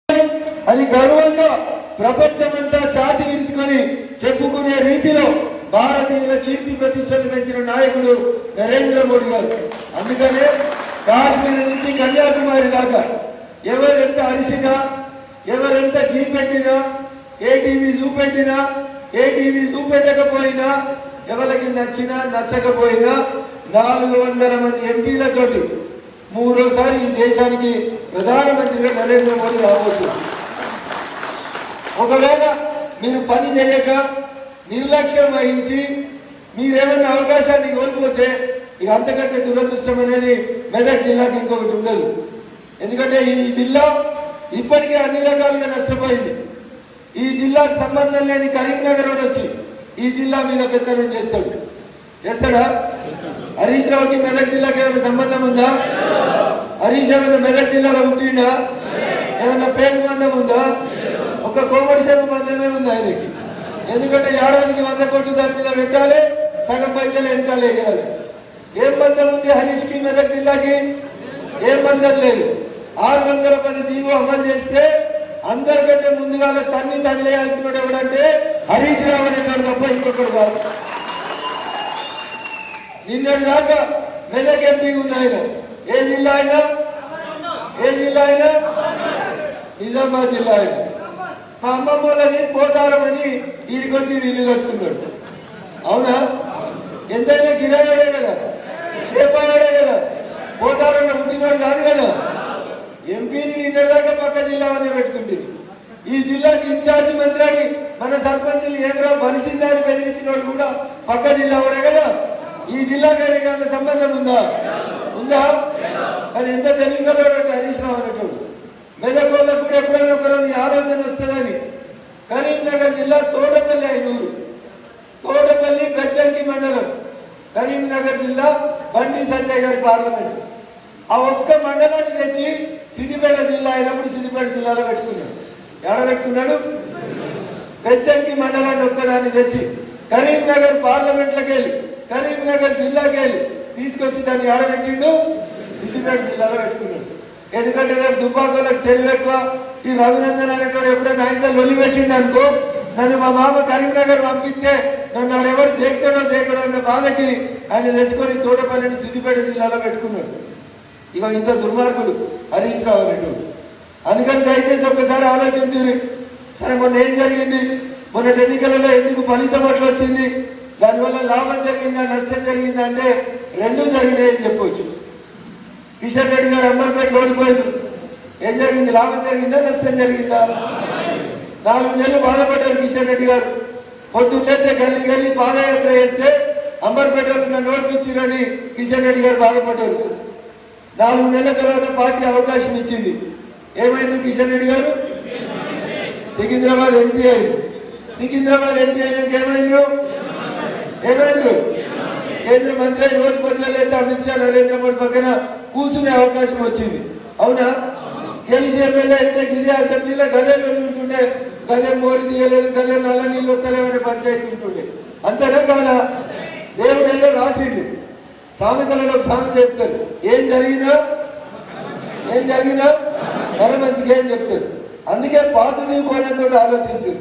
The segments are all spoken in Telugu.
అని గర్వంగా ప్రపంచమంతా చాటి విరుచుకొని చెప్పుకునే రీతిలో భారతీయుల కీర్తి ప్రతిష్టలు పెంచిన నాయకుడు నరేంద్ర మోడీ గారు. అందుకనే కాశ్మీర్ నుంచి కన్యాకుమారి దాకా ఎవరెంత అరిసినా, ఎవరెంత గీ పెట్టినా, ఏ టీవీ చూపెట్టినా, ఏ టీవీ చూపెట్టకపోయినా, ఎవరికి నచ్చినా నచ్చకపోయినా 400 మంది ఎంపీలతోటి మూడోసారి ఈ దేశానికి ప్రధానమంత్రిగా నరేంద్ర మోడీ రాబోతున్నారు. ఒకవేళ మీరు పని చేయక నిర్లక్ష్యం వహించి మీరేమన్నా అవకాశాన్ని కోల్పోతే ఇక అంతకంటే దురదృష్టం అనేది మెదక్ జిల్లాకి ఇంకొకటి ఉండదు. ఎందుకంటే ఈ జిల్లా ఇప్పటికే అన్ని రకాలుగా నష్టపోయింది. ఈ జిల్లాకు సంబంధం లేని కరీంనగర్ వచ్చి ఈ జిల్లా మీద పెత్తనం చేస్తాడా? హరీష్ రావుకి మెదక్ జిల్లాకి ఏమైనా సంబంధం ఉందా? హరీష్ ఏమైనా మెదక్ జిల్లాలో పుట్టిండా? ఏమైనా పేరు బంధం ఉందా? ఒక కోమర్షియల్ బంధమే ఉంది ఆయనకి. ఎందుకంటే ఏడాదికి 100 కోట్లు దాని మీద పెట్టాలి, సగం పైసలు వెనకాల వేయాలి. ఏం బంధం ఉంది హరీష్ కి మెదక్ జిల్లాకి? ఏం బంధం లేదు. 610 జీవో అమలు చేస్తే అందరికంటే ముందుగా తన్ని తగిలేయాల్సిన ఎవడంటే హరీష్ రావు అనేవాడు తప్ప ఇంకొకడు కాదు. నిన్నటి దాకా మెదక్ ఎంపీ ఉంది ఆయన. ఏ జిల్లా అయినా? నిజామాబాద్ జిల్లా ఆయన. మా అమ్మమ్మ వాళ్ళని పోతారమని వీడికి వచ్చి ఇల్లు కట్టుకున్నాడు. అవునా? ఎంతైనా కిరాయాడే కదా, షేపాయాడే కదా, పోతారన్న పుట్టినాడు కాదు కదా. ఎంపీని నిన్నటిదాకా పక్క జిల్లా అని పెట్టుకుంటుంది. ఈ జిల్లాకి ఇన్ఛార్జి మంత్రి అని మన సర్పంచులు ఏమరా బలిసిందని బెదిరించిన వాడు కూడా పక్క జిల్లా వాడే కదా. ఈ జిల్లాకి ఆయనకి సంబంధం ఉందా? అని ఎంత తెలియగలడు హరీష్ రావు అనేటోడు. మెదక్ వాళ్ళకు కూడా ఎప్పుడైనా ఒకరోజు ఆలోచన వస్తుందని కరీంనగర్ జిల్లా తోటపల్లి అయినూరు, తోటపల్లి బెజ్జంకి మండలం, కరీంనగర్ జిల్లా బండి సంజయ్ గారి పార్లమెంట్. ఆ ఒక్క మండలాన్ని తెచ్చి సిద్దిపేట జిల్లా అయినప్పుడు సిద్దిపేట జిల్లాలో పెట్టుకున్నాడు. ఎక్కడ పెట్టుకున్నాడు? బెజ్జంకి మండలాన్ని ఒక్కదాన్ని తెచ్చి కరీంనగర్ పార్లమెంట్లోకి వెళ్ళి కరీంనగర్ జిల్లాకి వెళ్ళి తీసుకొచ్చి దాన్ని ఆడబెట్టిండు, సిద్దిపేట జిల్లాలో పెట్టుకున్నాడు. ఎందుకంటే రేపు దుబ్బాకోలకు తెలివి ఎక్కువ. ఈ రఘునందన్ అనేటువంటి ఎప్పుడైనా ఆయన లొల్లి పెట్టిండు అనుకో, నన్ను మా మామ కరీంనగర్ పంపిస్తే నన్ను ఆడెవరు దేకడో అన్న బాధకి ఆయన తెచ్చుకొని తోటపల్లిని సిద్దిపేట జిల్లాలో పెట్టుకున్నాడు. ఇక ఇంత దుర్మార్గుడు హరీష్ రావు అనేటువంటి. అందుకని దయచేసి ఒక్కసారి ఆలోచించుర్రి. సరే, మొన్న ఏం జరిగింది? మొన్నటి ఎన్నికలలో ఎందుకు ఫలితం అట్లా వచ్చింది? దానివల్ల లాభం జరిగిందా నష్టం జరిగిందా అంటే రెండూ జరిగినాయని చెప్పవచ్చు. కిషన్ రెడ్డి గారు అంబర్పేట ఓడిపోయారు. ఏం జరిగింది? లాభం జరిగిందా నష్టం జరిగిందా? 4 నెలలు బాధపడ్డారు కిషన్ రెడ్డి గారు. పొద్దున్నే గల్లీ పాదయాత్ర చేస్తే అంబర్పేటలో నన్ను ఓడిపించారని కిషన్ రెడ్డి గారు బాధపడ్డారు. 4 నెలల తర్వాత పార్టీ అవకాశం ఇచ్చింది. ఏమైంది? కిషన్ రెడ్డి గారు సికింద్రాబాద్ ఎంపీ అయింది. సికింద్రాబాద్ ఎంపీ అయినాక ఏమైంది? కేంద్ర మంత్రి అయిన రోజు పొద్దులైతే అమిత్ షా నరేంద్ర మోడీ పక్కన కూర్చునే అవకాశం వచ్చింది. అవునా? గెలిచి ఎమ్మెల్యే అంటే గిరి అసెంబ్లీలో గదే ఉంటుండే, గదే మోడీ తీయలేదు, గదే నల్ల నీళ్ళు వస్తలేమనే పంచాయతీ ఉంటుండే. అంతేనా కాదా? దేవుడు ఏదో రాసిండు. సామెతలలో ఒక సామెత చెప్తారు, ఏం జరిగినా మన మంచిగా ఏం చెప్తారు. అందుకే పాజిటివ్ కోణంతో ఆలోచించారు.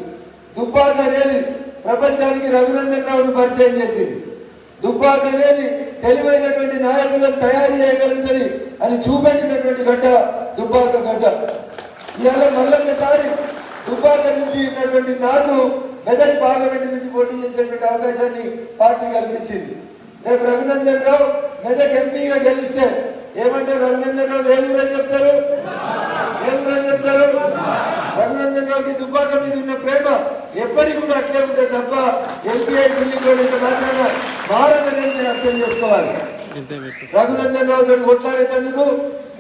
దుబ్బాక అనేది ప్రపంచానికి రఘునందన్ రావును పరిచయం చేసింది. దుబ్బాక అనేది తెలివైనటువంటి నాయకులను తయారు చేయగలుగుతుంది అని చూపెట్టినటువంటి గడ్డ దుబ్బాక గడ్డ. ఇవాళ మళ్ళొకసారి దుబ్బాక నుంచి ఉన్నటువంటి నాకు మెదక్ పార్లమెంట్ నుంచి పోటీ చేసేటువంటి అవకాశాన్ని పార్టీ కల్పించింది. రేపు రఘునందన్ రావు మెదక్ ఎంపీగా గెలిస్తే ఏమంటారు? రఘునందన్ రావు ఏ ఊరని చెప్తారు? రఘునందన్ రావుకి దుబ్బాక మీద ఉన్న ప్రేమ ఎప్పటికి కూడా అట్లే ఉంటుంది తప్ప ఎంపీఐ ఢిల్లీలో మాత్రమే మారదని అర్థం చేసుకోవాలి. రఘునందన్ రావు తోటి కొట్లాడేందుకు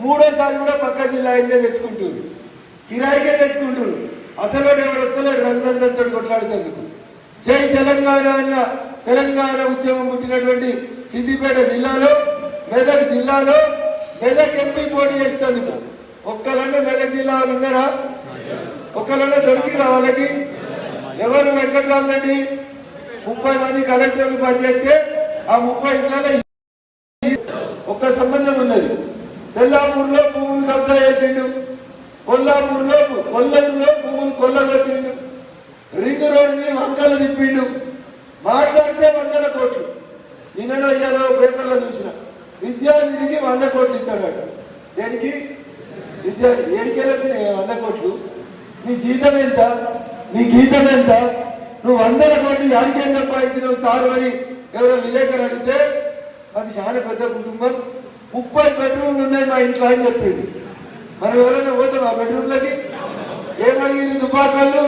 3వ సారి కూడా పక్క జిల్లా అయితే తెచ్చుకుంటారు, కిరాయికే తెచ్చుకుంటారు. అసలు ఎవరు వస్తలేడు రఘునందన్ తోటి కొట్లాడేందుకు. జై తెలంగాణ అన్న తెలంగాణ ఉద్యమం పుట్టినటువంటి సిద్దిపేట జిల్లాలో మెదక్ జిల్లాలో మెదక్ ఎంపీ పోటీ చేస్తాడు. ఒక్కళ్ళంటే మెదక్ జిల్లా వాళ్ళు ఉన్నారా? ఒక్కళ్ళంటే దొరికిరా వాళ్ళకి? ఎవరు? వెంకటరామరెడ్డి 30 మంది కలెక్టర్లు పనిచేస్తే ఆ 30 ఇంట్లో ఒక్క సంబంధం ఉన్నది. తెల్లాపూర్లో భూములు కబ్జా చేసిండు, కొల్లాపూర్లో కొల్లూరులో భూములు కొల్లగొట్టిండు, రింగ్ రోడ్డుని వంకలు తిప్పిండు, మాట్లాడితే 100 కోట్లు. నిన్ననో ఇయ్యాలో పేపర్లో చూసిన విద్యానిధికి 100 కోట్లు ఇస్తాడట. దేనికి? విద్యా ఏడికెళ్ళి వచ్చినాయి 100 కోట్లు? నీ జీతం ఎంత? నీ గీతం ఎంత? నువ్వు 100 కోట్లు యాడికేం సంపాదించినావు సారు అని ఎవరో విలేకరు అడిగితే అది చాలా పెద్ద కుటుంబం, 30 బెడ్రూమ్లు ఉన్నాయి మా ఇంట్లో అని చెప్పిండు. మనం ఎవరైనా పోతాం ఆ బెడ్రూమ్లకి? ఏమడిగింది? దుబాకాళ్ళు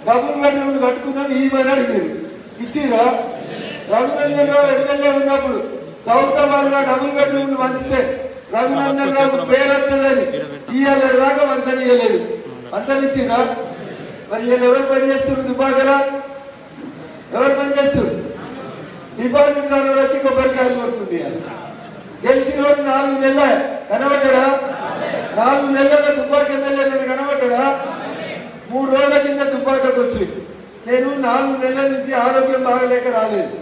డబుల్ బెడ్రూమ్లు కట్టుకుందాం ఈమని అడిగింది. ఇచ్చిరా? రఘునందన్ రావు ఎమ్మెల్యే ఉన్నప్పుడు గౌతమాబాద్ లో డబుల్ బెడ్రూమ్లు వంచితే రఘునందన్ రావు పేరు వస్తుందని ఇయ్యాలి దాకా వంచని ఇయ్యలేదు. వంచనిచ్చిరా? మరి వీళ్ళు ఎవరు పనిచేస్తున్నారు? దుబాకలా ఎవరు పనిచేస్తున్నారు? డిపాజిట్ కాని వచ్చి కొబ్బరికాయలు కొట్టుకుంటే గెలిచిన వాడు 4 నెలల కనబడ్డా? 4 నెలల దుబ్బాక ఎమ్మెల్యే కనబడ్డా? 3 రోజుల కింద దుబ్బాకకు వచ్చి నేను 4 నెలల నుంచి ఆరోగ్యం బాగలేక రాలేదు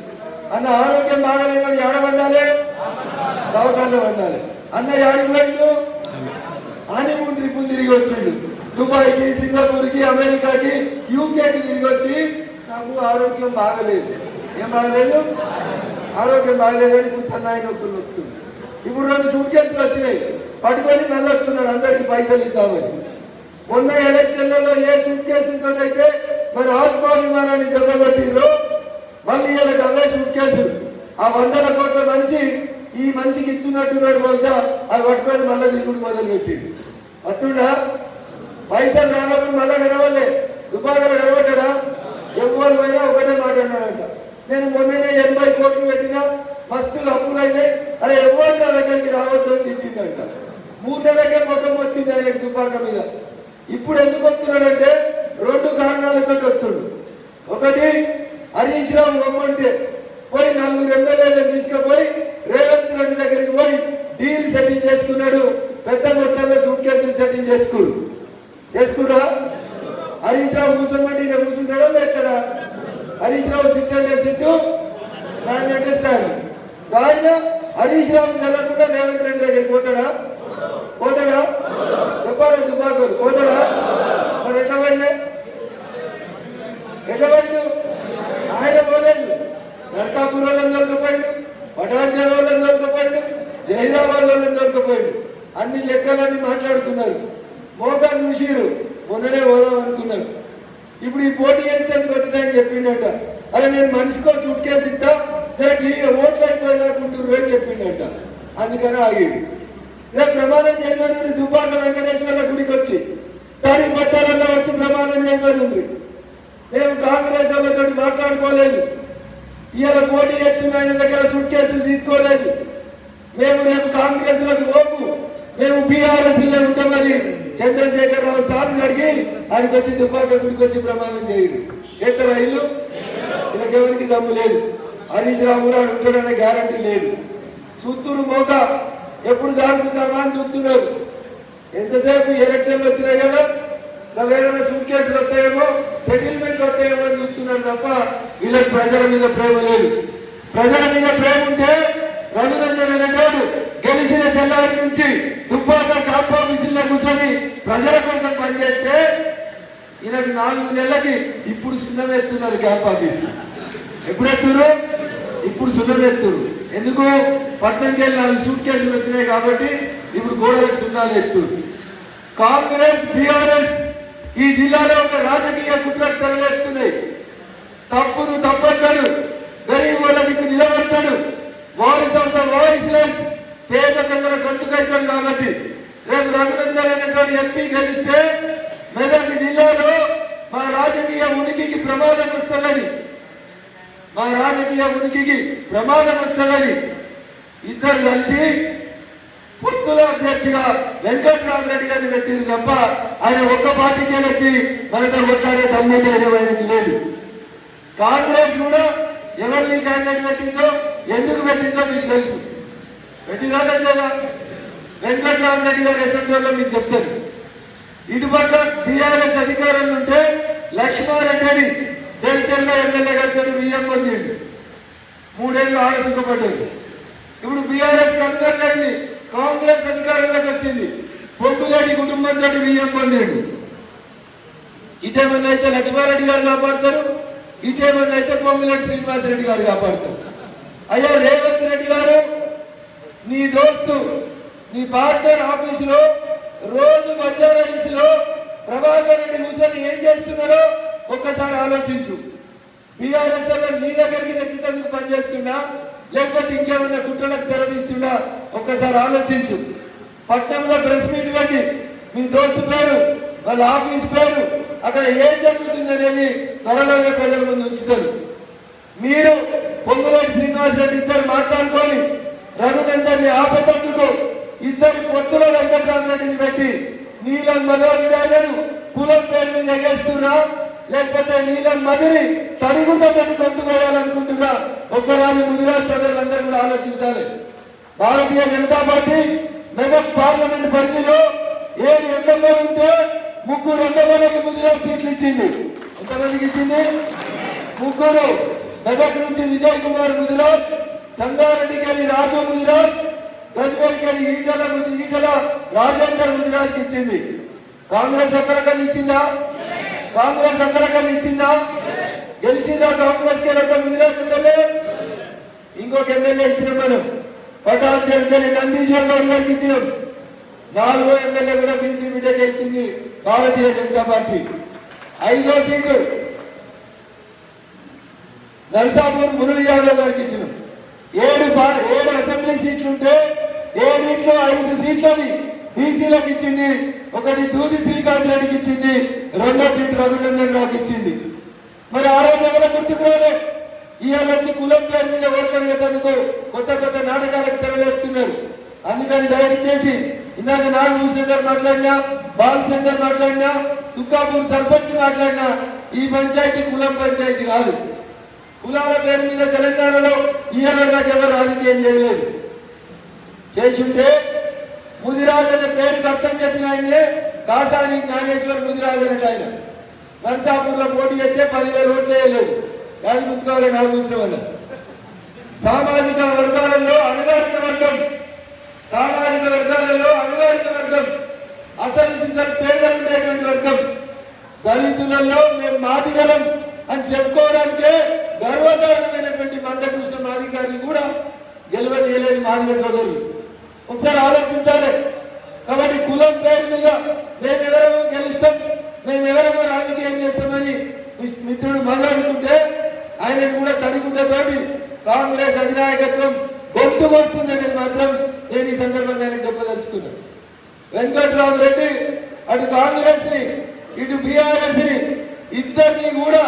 అన్న. ఆరోగ్యం బాగలేక ఏడబడ్డాలి, దవాఖానలో పడ్డాలి అన్న. ఏడిపోయిండు? హనీమూన్ ట్రిప్పులు తిరిగి వచ్చిండు. దుబాయ్కి, సింగపూర్కి, అమెరికాకి, యూకేకి తిరిగి వచ్చి నాకు ఆరోగ్యం బాగలేదు. ఏం బాగలేదు? ఆరోగ్యం బాగలేదని ఇప్పుడు సన్నాయి నొప్పులు వస్తుంది. ఇప్పుడు 2 సూట్ కేసులు వచ్చినాయి, పట్టుకొని మళ్ళీ వస్తున్నాడు అందరికి పైసలు ఇద్దామని. మొన్న ఎలక్షన్లలో ఏ సూట్ కేసులతో అయితే మరి ఆత్మాభిమానాన్ని దెబ్బకొట్టిందో మళ్ళీ వీళ్ళకి అవే సూట్ కేసులు. ఆ 100 కోట్ల మనిషి ఈ మనిషికి ఇస్తున్నట్టున్నాడు. బహుశా అవి పట్టుకొని మళ్ళీ దిగుడు మొదలు పెట్టిండు. వస్తుండా? పైసలు రానప్పుడు మళ్ళా కనవలే. దుబాకలు కనబడ్డా? ఎవరు పోయినా ఒకటే మాట అన్నాడంట, నేను మొన్ననే 80 కోట్లు పెట్టినా మస్తులు అప్పులైనాయి, అరే ఎవరు నా దగ్గరికి రావద్దు అని తిట్టిండంట. 3 నెలలకే మొత్తం వచ్చింది ఆయనకి దుబాక మీద. ఇప్పుడు ఎందుకు వస్తున్నాడంటే 2 కారణాలతో వస్తుండు. ఒకటి, హరీష్ రావు బొమ్మంటే పోయి 4 ఎమ్మెల్యేలను తీసుకుపోయి రేవంత్ రెడ్డి దగ్గరికి పోయి డీల్ సెటిల్ చేసుకున్నాడు. పెద్ద మొత్తంలో సూట్ కేసులు సెటిల్ చేసుకురా? హరీష్ రావు కూర్చోమంటే ఈయన కూర్చుంటాడా లేస్తాడా? హరీష్ రావు సిట్ అంటే సిట్టు, స్టాండ్ అంటే స్టాండ్. ఆయన హరీష్ రావు తెలకుండా రేవంత్ రెడ్డి దగ్గరికి పోతాడా? చెప్పాలి దుబాకలు పోతాడా? మరి ఎట్లా పడినా ఆయన పోలేదు. నర్సాపూర్ వాళ్ళని దొరకపోయాడు, పటాన్చేరు వాళ్ళని దొరకపోయాడు, జహీరాబాద్ వాళ్ళని దొరకపోయాడు. అన్ని లెక్కలన్నీ మాట్లాడుతున్నారు. మోకాలు ముషీరు మొన్ననే పోదాం అనుకున్నారు. ఇప్పుడు ఈ పోటీ చేసేందుకు వచ్చినాయని చెప్పిండట. అరే నేను మనిషికో సూట్ కేసు ఇస్తా, దానికి ఓట్లు అయిపోయేదాకుంటుర్రు అని చెప్పిండట. అందుకని ఆగింది. రేపు ప్రమాణం చేయమని దుబ్బాక వెంకటేశ్వర్ల గుడికి వచ్చి తడి బట్టాలలో వచ్చి ప్రమాణం చేయమని మేము కాంగ్రెస్ వాళ్ళతో మాట్లాడుకోలేదు. ఇవాళ పోటీ ఎత్తున్న ఆయన దగ్గర సూట్ కేసులు తీసుకోలేదు. మేము రేపు కాంగ్రెస్ లకు పోము, మేము బీఆర్ఎస్ లో ఉంటామని చంద్రశేఖర్ రావు సార్ని అడిగి ఆయనకు వచ్చి దుబ్బాక గుడికి వచ్చి ప్రమాణం చేయదు. చేస్తారా ఇల్లు? ఇలాకెవరికి దమ్ము లేదు. హరీష్ రావు కూడా ఉంటాడనే గ్యారంటీ లేదు. చూస్తున్నారు మోక ఎప్పుడు జారుకుంటామా అని చూస్తున్నారు. ఎంతసేపు ఎలక్షన్లు వచ్చినాయి కదా, ఏదైనా సూట్ కేసులు వస్తాయేమో, సెటిల్మెంట్ వస్తాయేమో అని చూస్తున్నారు తప్ప వీళ్ళకి ప్రజల మీద ప్రేమ లేదు. ప్రజల మీద ప్రేమ ఉంటే రఘునందన్ అనేటోడు గెలిచిన తెల్లారి నుంచి దుబ్బాక క్యాంప్ ఆఫీసుల్లో కూర్చొని ప్రజల కోసం పనిచేస్తే ఈయనకి 4 నెలలకి ఇప్పుడు సున్నం ఎత్తున్నారు. క్యాంప్ ఆఫీసు ఎప్పుడు ఎత్తురు? ఇప్పుడు సున్నం ఎత్తురు. ఎందుకు? పట్నంకి వెళ్ళి 4 సూట్ కేసులు వచ్చినాయి కాబట్టి ఇప్పుడు గోడలకు సున్నాలు ఎత్తురు. కాంగ్రెస్, బీఆర్ఎస్ ఈ జిల్లాలో ఒక రాజకీయ కుట్రకు తరలిస్తున్నాయి. తప్పును తప్పట్టాడు, గరీబ్ వాళ్ళకి నిలబడతాడు, వాయిస్ ఆఫ్ ద వాయిస్లెస్ పేద ప్రజల గొంతుకైతాడు. కాబట్టి రేపు రఘునందన్ అనేటువంటి ఎంపీ గెలిస్తే మెదక్ జిల్లాలో మా రాజకీయ ఉనికికి ప్రమాదం వస్తుందని, ఇద్దరు కలిసి పొత్తుల అభ్యర్థిగా వెంకట్రామరెడ్డి గారిని పెట్టింది తప్ప ఆయన ఒక్క పార్టీకే వచ్చి మనతో కొట్లాడే దమ్ము ఆయనకి లేదు. కాంగ్రెస్ కూడా ఎవరిని క్యాండిడేట్ పెట్టిందో, ఎందుకు పెట్టిందో మీకు తెలుసు. పెట్టిదా? వెంకట్రామరెడ్డి గారి అసెంబ్లీలో మీకు చెప్తారు. ఇటుపక్క బీఆర్ఎస్ అధికారంలో ఉంటే లక్ష్మారెడ్డి చరిచర్ల ఎమ్మెల్యే గారితో బియ్యం పొందిండు. 3 ఏళ్ళు ఆలస్యపడ్డారు. ఇప్పుడు బీఆర్ఎస్ కనుగొనైంది, కాంగ్రెస్ అధికారంలోకి వచ్చింది. పొత్తులేటి కుటుంబంతో బియ్యం పొందిండు. ఇటేమన్నా అయితే లక్ష్మారెడ్డి గారు కాపాడతారు, ఇటేమన్నా అయితే పొంగులేటి శ్రీనివాసరెడ్డి గారు కాపాడతారు. అయ్యా రేవంత్ రెడ్డి గారు, నీ దోస్తు నీ పార్ట్నర్ ఆఫీసులో రోజు బంజారా హిల్స్ లో ప్రభాకర్ రెడ్డి కూర్చొని ఏం చేస్తున్నాడో ఒక్కసారి ఆలోచించు. బీఆర్ఎస్ నీ దగ్గరికి తెచ్చినందుకు పనిచేస్తున్నా, లేకపోతే ఇంకేమన్నా కుట్రలకు తెరదీస్తున్నా ఒక్కసారి ఆలోచించు. పట్నంలో ప్రెస్ మీట్ పెట్టి మీ దోస్తు పేరు, వాళ్ళ ఆఫీస్ పేరు, అక్కడ ఏం జరుగుతుంది అనేది త్వరలోనే ప్రజల ముందు ఉంచుతారు. మీరు పొంగులేటి శ్రీనివాసరెడ్డి ఇద్దరు మాట్లాడుకొని రఘునందన్ని ఆపేటందుకు ఇద్దరు పొత్తుల వెంకటరామరెడ్డిని పెట్టి నీలం మధురాజు కులం పేరు మీద ఎగేస్తున్నా, లేకపోతే నీలం మధురి తడిగుండని గొంతుకోవాలనుకుంటున్నా ఒక్కరాజు ముదిరాజ్ సోదరులందరూ కూడా ఆలోచించాలి. భారతీయ జనతా పార్టీ మెదక్ పార్లమెంట్ పరిధిలో 7 ఎమ్మెల్యేలు ఉంటే 3 ఎమ్మెల్యేలకు ముదిరాజ్ సీట్లు ఇచ్చింది. ఎంతమందికి ఇచ్చింది? 3. మెదక్ నుంచి విజయ్ కుమార్ ముదిరాజ్, సంగారెడ్డికి వెళ్ళి రాజు ముదిరాజ్, గజ్వేల్కి వెళ్ళి ఈటల రాజేందర్ ముదిరాజ్కి ఇచ్చింది. కాంగ్రెస్ ఒక్కరికన్నా ఇచ్చిందా? కాంగ్రెస్ ఒక్కరికన్నా ఇచ్చిందా? గెలిచిందా కాంగ్రెస్ కి ముదిరాజ్ ఎమ్మెల్యే? ఇంకొక ఎమ్మెల్యే ఇచ్చినాం మనం, పటాన్చెరుకెళ్ళి నందీశ్వర్ గౌడ్ గారికి ఇచ్చినాం. 4వ ఎమ్మెల్యే కూడా బీసీ బిడ్డకే ఇచ్చింది భారతీయ జనతా పార్టీ. 5వ సీటు నర్సాపూర్ మురళీ యాదవ్ గారికి ఇచ్చినాం. 7 అసెంబ్లీ సీట్లుంటే 7 5 సీట్లని బీసీలకు ఇచ్చింది. 1 దూది శ్రీకాంత్ రెడ్డికి ఇచ్చింది, 2వ సీటు రఘునందన్ రావుకి ఇచ్చింది. మరి ఆ రోజు ఎవరో గుర్తుకు రాలే. ఇవాళ వచ్చి కులం పేరు మీద ఓట్లు అడిగేందుకు కొత్త నాటకాలకు తెరలేపుతున్నారు. అందుకని దయచేసి ఇందాక నాగభూషణ్ గారు మాట్లాడినా, బాలచందర్ మాట్లాడినా, తుక్కాపూర్ సర్పంచ్ మాట్లాడినా ఈ పంచాయతీ కులం పంచాయతీ కాదు. కులాల పేరు మీద తెలంగాణలో ఇవాళ దాకా ఎవరు రాజకీయం చేయలేదు. చేస్తుంటే ముదిరాజ్ అనే పేరుకి అర్థం చెప్పిన ఆయనే కాసాని జ్ఞానేశ్వర్ ముదిరాజ్ అనేట ఆయన నర్సాపూర్ లో పోటీ చేస్తే 10,000 ఓట్లు వేయలేదు. దాని గుర్తుకోవాలి నాగభూషణం వల్ల. సామాజిక వర్గాలలో అణగారిన వర్గం, సామాజిక వర్గాలలో అణగారిన వర్గం, అసలు పేదలు ఉండేటువంటి వర్గం, దళితులలో మేము మాదిగలం అని చెప్పుకోవడానికే గర్వకారణమైనటువంటి మందకృష్ణ మాదిగారిని కూడా గెలవనీయలేదు మాదిగ సోదరులు. ఒకసారి ఆలోచించాలి. కాబట్టి కులం పేరు మీద మేమెవరమో గెలుస్తాం, మేమెవరమో రాజకీయం చేస్తామని మిత్రుడు మాట్లాడుకుంటే ఆయనకు కూడా తడిగుడ్డతోటి కాంగ్రెస్ అధినాయకత్వం గొంతుకు వస్తుందనేది మాత్రం నేను ఈ సందర్భంగా చెప్పదలుచుకున్నాను. వెంకట్రామరెడ్డి అటు కాంగ్రెస్ ని ఇటు బీఆర్ఎస్ ని ఇద్దరిని కూడా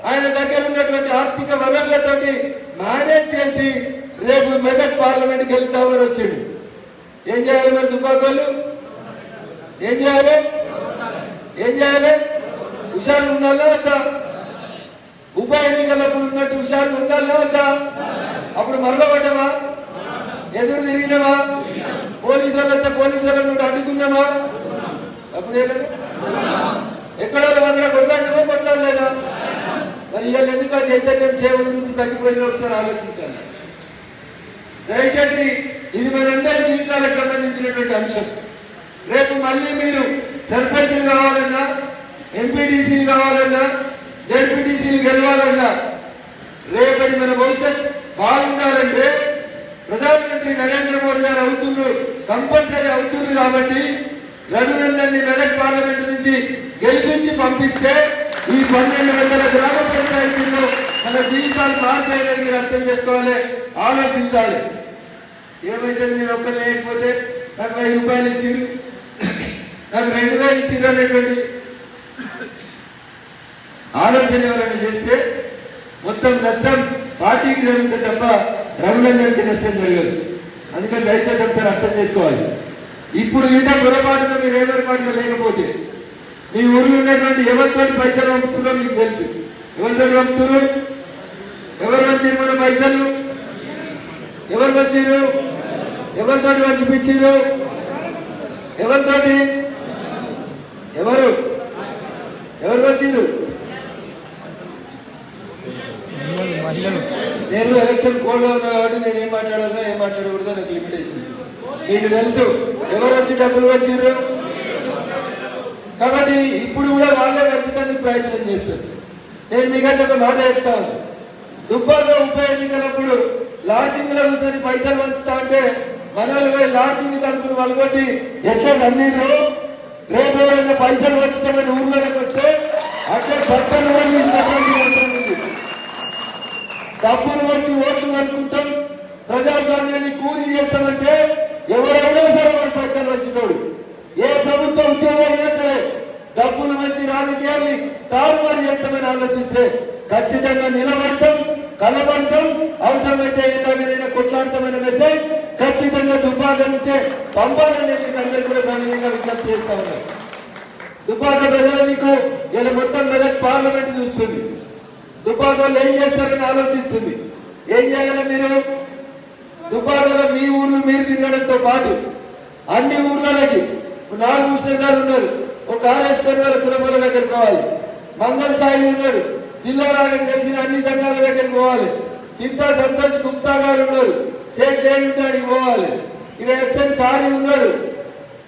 ఆయన దగ్గర ఉన్నటువంటి ఆర్థిక వనరులతోటి మేనేజ్ చేసి రేపు మెదక్ పార్లమెంట్ గెలుతామని వచ్చిండు. ఏం చేయాలి మరి దుబ్బాకోళ్ళు? ఏం చేయాలి? హుషారు ఉండాలా అంట? ఉప ఎన్నికలప్పుడు ఉన్నట్టు హుషారు ఉండాలా అంట? అప్పుడు మరలబడ్డామా? ఎదురు తిరిగినామా? పోలీసు వాళ్ళంతా అడ్డుకున్నామా? అప్పుడు ఎక్కడ కొట్లాడలేదా? మరి వీళ్ళు ఎందుకు చైతన్యం సేవ గురించి తగ్గిపోయిన ఒకసారి ఆలోచించాలి. దయచేసి ఇది మనందరి జీవితాలకు సంబంధించినటువంటి అంశం. రేపు మళ్ళీ మీరు సర్పంచ్లు కావాలన్నా, ఎంపీటీసీలు కావాలన్నా, జడ్పీటీసీలు గెలవాలన్నా, రేపటి మన భవిష్యత్ బాగుండాలంటే ప్రధానమంత్రి నరేంద్ర మోడీ గారు కంపల్సరీ అవుతున్నారు. కాబట్టి రఘునందన్ని మెదక్ పార్లమెంట్ నుంచి గెలిపించి పంపిస్తే ఈ 1200 గ్రామ పంచాయతీల్లో మన జీవితాలు మారుతాయని మీరు అర్థం చేసుకోవాలి, ఆలోచించాలి. ఏమైతే నేను ఒక్కరు లేకపోతే నాకు 1000 రూపాయలు ఇచ్చిరు, నాకు 2000 ఇచ్చిరు అనేటువంటి ఆలోచన ఎవరైనా చేస్తే మొత్తం నష్టం పార్టీకి జరుగుతుంది తప్ప రఘునందన్కి నష్టం జరగదు. అందుకని దయచేసి ఒకసారి అర్థం చేసుకోవాలి. ఇప్పుడు ఇంత పొరపాటున మీరు ఏమరపాటుగా లేకపోతే మీ ఊర్లో ఉన్నటువంటి ఎవరితో పైసలు పంపుతుందో మీకు తెలుసు. ఎవరితో పంపుతున్నారు? ఎవరు వచ్చారు మన పైసలు? ఎవరు వచ్చారు? ఎవరితో పంచిపించారు? ఎవరితోటి? ఎవరు వచ్చారు? నేను ఎలక్షన్ కోడ్ లో ఉన్నా కాబట్టి నేను ఏం మాట్లాడాలో ఏం మాట్లాడకూడదో నాకు లిమిటేషన్. మీకు తెలుసు ఎవరు వచ్చి డబ్బులు వచ్చారు? కాబట్టి ఇప్పుడు కూడా వాళ్ళే వచ్చేందుకు ప్రయత్నం చేస్తారు. నేను మీకంటే ఒక మాట చెప్తాను. దుబ్బాక ఉప ఎన్నికలప్పుడు లాడ్జింగ్ లో కూర్చొని పైసలు పంచుతా అంటే మనల్ని పోయి లాడ్జింగ్ తరపున వాళ్ళకొట్టి ఎట్లా నన్నీరు రేపు ఎవరైనా పైసలు పంచుతామని ఊర్లోకి వస్తే అట్లా సత్తలు డబ్బులు వచ్చి ఓట్లు అనుకుంటాం, ప్రజాస్వామ్యాన్ని కూలీ చేస్తామంటే ఎవరైనా సరే మన పైసలు వచ్చినోడు ఏ ప్రభుత్వ ఉద్యోగం అయినా సరే డబ్బులు మంచి రాజకీయాల్ని తారుమారు చేస్తామని ఆలోచిస్తే ఖచ్చితంగా నిలబడతాం, కలబడతాం, అవసరమైతే ఏదైనా కొట్లాడతామనే మెసేజ్ ఖచ్చితంగా దుబ్బాక నుంచే పంపాలని మీకు అందరూ కూడా సవినయంగా విజ్ఞప్తి చేస్తా ఉన్నారు. దుబ్బాక ప్రజలు మీకు ఇలా మొత్తం మెదక్ పార్లమెంట్ చూస్తుంది. దుబ్బాక వాళ్ళు ఏం చేస్తారని ఆలోచిస్తుంది. ఏం చేయాలి మీరు? దుబ్బాకలో మీ ఊర్లు మీరు తినడంతో పాటు అన్ని ఊర్లకి 4 ముస్లింలు ఉన్నారు. ఒక ఆర్ఎస్టర్ వాళ్ళ కులముల దగ్గరికి పోవాలి. మంగళ సాయి ఉన్నాడు, జిల్లాలకు తెలిసిన అన్ని సంఘాల దగ్గరికి పోవాలి. చింతా సంతోష్ గుప్తా గారు ఉన్నారు, షేక్ డేవిడ్ పోవాలి. ఇక్కడ ఎస్ఎన్ చారి ఉన్నాడు,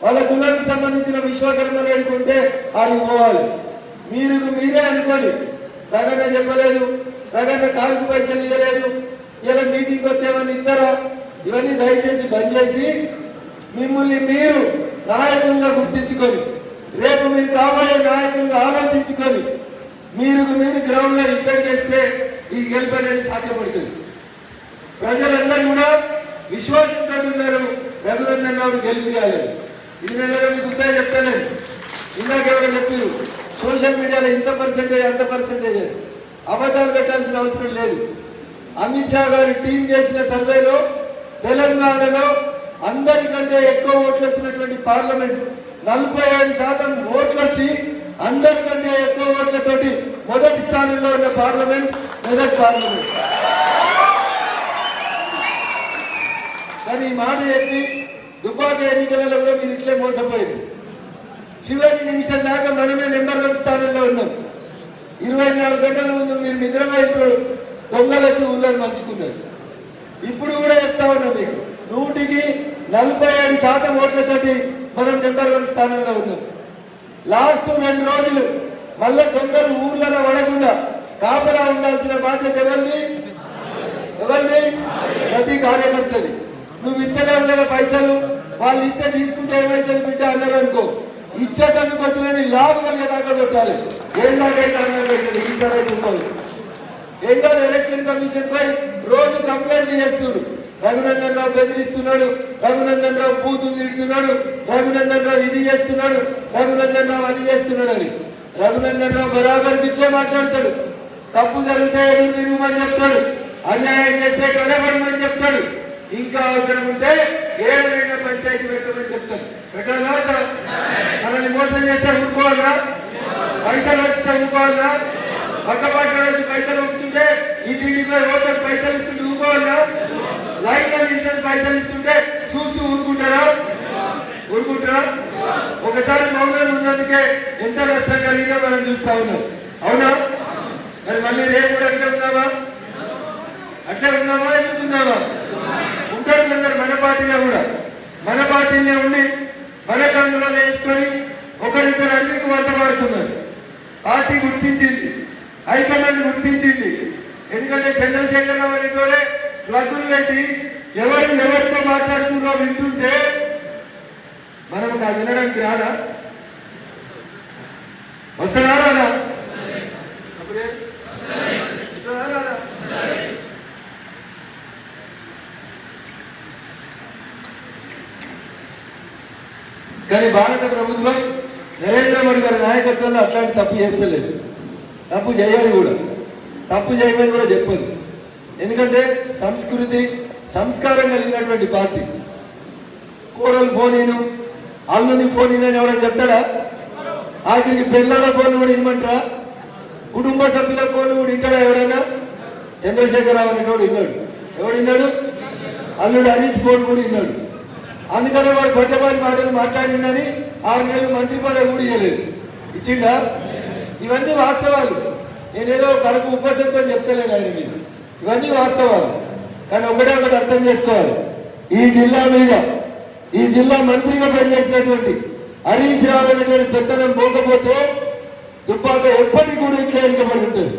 వాళ్ళ కులానికి సంబంధించిన విశ్వకర్మలు అడుగుంటే ఆడికి పోవాలి. మీరే అనుకోండి, రగన్న చెప్పలేదు, రగన్న కాలుకు పైసలు ఇవ్వలేదు, ఇలా మీటింగ్ వస్తే ఏమన్నా ఇస్తారా? ఇవన్నీ దయచేసి బంద్ చేసి మిమ్మల్ని మీరు నాయకులుగా గుర్తించుకొని రేపు మీరు కాబోయే నాయకులుగా ఆలోచించుకొని మీరు గ్రౌండ్ లో యుద్ధం చేస్తే ఈ గెలుపు అనేది సాధ్యపడుతుంది. ప్రజలందరూ కూడా విశ్వాసంతో ఉన్నారు. రఘునందన్ రావు గెలిపియాలి. ఇది నేను గుర్తా చెప్తాను. ఇందాక ఎవరో చెప్పారు సోషల్ మీడియాలో ఇంత పర్సెంటేజ్ అంత పర్సెంటేజ్ అని. అబద్ధాలు పెట్టాల్సిన అవసరం లేదు. అమిత్ షా గారి టీం చేసిన సర్వేలో తెలంగాణలో అందరికంటే ఎక్కువ ఓట్లు వచ్చినటువంటి పార్లమెంట్ 45% ఓట్లు వచ్చి అందరికంటే ఎక్కువ ఓట్లతోటి మొదటి స్థానంలో ఉన్న పార్లమెంట్ మెదక్ పార్లమెంట్. కానీ ఈ మాట చెప్పి దుబ్బాక ఎన్నికలలో కూడా మీరు ఇట్లే మోసపోయింది. చివరి నిమిషం దాకా మనమే నెంబర్ 1 స్థానంలో ఉన్నాం. 24 గంటల ముందు మీరు నిద్రపోయినప్పుడు దొంగలు వచ్చి ఊళ్ళని మంచుకున్నారు. ఇప్పుడు కూడా చెప్తా ఉన్నాం మీకు 100కి 47% ఓట్లతోటి మనం నెంబర్ 1 స్థానంలో ఉన్నాం. లాస్ట్ 2 రోజులు మళ్ళా దొంగలు ఊర్లలో పడకుండా కాపలా ఉండాల్సిన బాధ్యత ఎవరిది? ప్రతి కార్యకర్తది. నువ్వు ఇత్తలేవు కదా పైసలు, వాళ్ళు ఇస్తే తీసుకుంటే ఏమైతుంది బిడ్డ అన్నారు అనుకో, ఇచ్చేటందుకు వచ్చిన లాభం కలిగేదాకా కొట్టాలి. ఏం దాకా ఈ తరగతి ఉంటుంది. ఏం కాదు, ఎలక్షన్ కమిషన్ పై రోజు కంప్లైంట్లు చేస్తున్నాడు. రఘునందన్ రావు బెదిరిస్తున్నాడు, రఘునందన్ రావు బూతులు తిడుతున్నాడు, రఘునందన్ రావు ఇది చేస్తున్నాడు, రఘునందన్ రావు అది చేస్తున్నాడు అని. రఘునందన్ రావు బరాబర్ ఇట్లే మాట్లాడతాడు. తప్పు జరిగితే ఎదురు తిరుగుమని చెప్తాడు, అన్యాయం చేస్తే కలబడమని చెప్తాడు. ఇంకా అవసరం ఉంటే 7 పంచాయతీ పెట్టమని చెప్తాడు. పెట్టాలా? మనల్ని మోసం చేస్తే ఊరుకోవాలా? పైసలు వచ్చితే ఊరుకోవాలా? పక్కపాటు నుంచి పైసలు ఒప్పుతుంటే ఇంటింటిపై ఓట్లకు పైసలు ఇస్తుంటే ఊరుకోవాలా? లైన్ లో నిలిచిన పైసలు ఇస్తుంటే చూస్తూ ఊరుకుంటారా? ఒకసారి మౌనం ఉన్నందుకే ఎంత నష్టం కలిగిందో మనం చూస్తా ఉన్నాం. అవునా? మరి మళ్ళీ రేపు కూడా అట్లే ఉన్నామా? చెప్తున్నామా? ఉంటారు కొందరు మన పార్టీలో కూడా. మన పార్టీలో ఉండి మన కందులో వేసుకొని ఒకరిద్దరు అడిగికి వంట పడుతున్నారు. పార్టీ గుర్తించింది, హైకమాండ్ గుర్తించింది. ఎందుకంటే చంద్రశేఖరరావు అనేటోడే ఫ్లగ్గులు పెట్టి ఎవరితో మాట్లాడుతున్నారో వింటుంటే మనం వినడానికి రాదా? వస్తుందా రాదా? అప్పుడే వస్తుందా రాదా? కానీ భారత ప్రభుత్వం నరేంద్ర మోడీ గారి నాయకత్వంలో అట్లాంటి తప్పు చేస్తలేదు. తప్పు చేయాలి కూడా, తప్పు చేయమని కూడా చెప్పదు. ఎందుకంటే సంస్కృతి సంస్కారం కలిగినటువంటి పార్టీ. కోడలు ఫోన్ అల్లుని ఫోన్ అని ఎవరైనా చెప్తాడా? ఆఖరికి పిల్లల ఫోన్ కూడా ఇమ్మంటారా? కుటుంబ సభ్యుల ఫోన్ కూడా ఇంటాడా ఎవరైనా? చంద్రశేఖరరావు అనేటోడు విన్నాడు. ఎవడు విన్నాడు? అల్లుడు హరీష్ ఫోన్ కూడా విన్నాడు. అందుకనే వాడు బొట్టబాజీ మాటలు మాట్లాడిందని 6 నెలలు మంత్రి పదవి కూడా ఇవ్వలేదు. ఇచ్చిండా? ఇవన్నీ వాస్తవాలు. నేనేదో కడుపు ఉపసంతో చెప్తలేను ఆయన మీద. ఇవన్నీ వాస్తవాలు. కానీ ఒకటి అర్థం చేసుకోవాలి. ఈ జిల్లా మీద, ఈ జిల్లా మంత్రిగా పనిచేసినటువంటి హరీష్ రావు అనేటువంటి పెత్తనం పోకపోతే దుబ్బాక ఎప్పటికి కూడా ఇట్లా వెనుకబడి ఉంటుంది.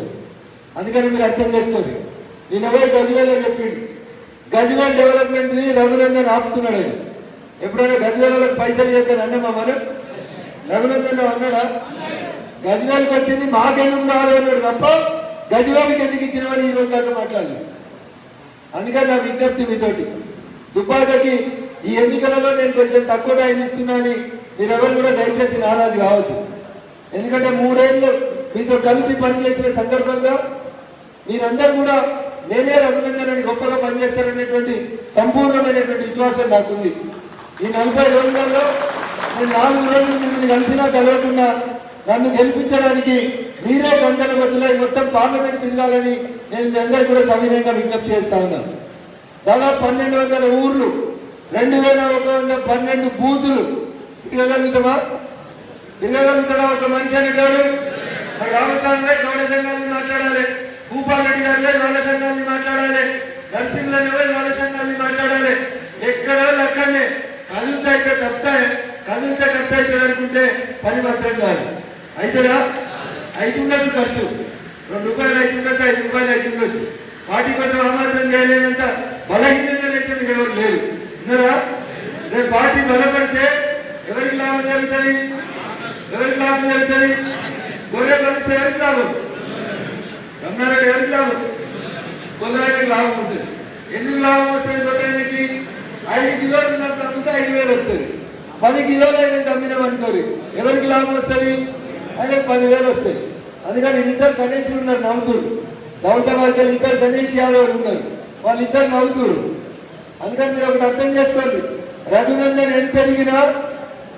అందుకని మీరు అర్థం చేసుకోండి. నేను ఎవరు గజ్వేల్లో చెప్పిండు గజ్వేల్ డెవలప్మెంట్ ని రఘునందన్ ఆపుతున్నాడు. ఆయన ఎప్పుడైనా గజ్వేలకు పైసలు చేస్తాను అన్నమా మనం? రఘునందన్ అన్నాడా? గజ్వేల్కి వచ్చింది మాకెందుకు రాదు అన్నాడు తప్ప గజ్వేల్కి ఎందుకు ఇచ్చినామని ఈ రోజు దాకా మాట్లాడలేదు. అందుకని నా విజ్ఞప్తి మీతోటి, దుబ్బాకకి ఈ ఎన్నికలలో నేను కొంచెం తక్కువ టైం ఇస్తున్నా అని మీరెవరు కూడా దయచేసి నారాజు కావద్దు. ఎందుకంటే 3 ఏళ్ళు మీతో కలిసి పనిచేసిన సందర్భంగా మీరందరూ కూడా నేనే రఘునందన్ అని గొప్పగా పనిచేస్తారనేటువంటి సంపూర్ణమైనటువంటి విశ్వాసం నాకుంది. ఈ 40 రోజులలో నేను 4 రోజులు మిమ్మల్ని కలిసినా కలవకుండా నన్ను గెలిపించడానికి మీరే గంటల బద్దులో మొత్తం పార్లమెంట్ తిరగాలని నేను మీ అందరికీ కూడా సవినయంగా విజ్ఞప్తి చేస్తా ఉన్నాను. దాదాపు 1200 ఊర్లు, 2112 బూతులు తిరగలుగుతామా? తిరగలుగుతాడా ఒక మనిషి అనేటాడు? మరి రామస్వామి గౌడ సంఘాలని మాట్లాడాలి, భూపాలరెడ్డి గారు వాళ్ళ సంఘాలని మాట్లాడాలి, నరసింహులని వాళ్ళ సంఘాలని మాట్లాడాలి. ఎక్కడో అక్కడనే కదులుతా అయితే తప్పుతాయి, కదులుతా ఖర్చు అవుతుంది అనుకుంటే పని మాత్రం కాదు. అయితేనా? అవుతుండొచ్చు ఖర్చు, 2 రూపాయలు అవుతుండొచ్చు, 5 రూపాయలు అవుతుండొచ్చు. వాటి కోసం ఆమాత్రం చేయలేనంత బలహీనంగానైతే మీరు ఎవరు లేరు. ఉన్నారా? రేపు పార్టీ బలపడితే ఎవరికి లాభం జరుగుతుంది? ఎవరికి లాభం జరుగుతుంది? గొర్రె కలిస్తే ఎవరికి లాభం? రమణారెడ్డి ఎవరికి లాభం? గొల్లకి లాభం ఉంటుంది. ఎందుకు లాభం వస్తుంది? గొర్రెకి 5 కిలోలు తగ్గితే 5,000 వస్తుంది. 10 కిలోలు అయినా తమ్మినాం అనుకోరు, ఎవరికి లాభం వస్తుంది? ఆయన 10,000 వస్తాయి. అందుకని వీళ్ళిద్దరు గణేష్లు ఉన్నారు నవ్వుతురు. దౌతాబాద్ ఇద్దరు గణేష్ యాదవ్ ఉన్నారు, వాళ్ళిద్దరు నవ్వుతురు. అందుకని మీరు ఒకటి అర్థం చేసుకోండి, రఘునందన్ ఎంత ఎదిగినా,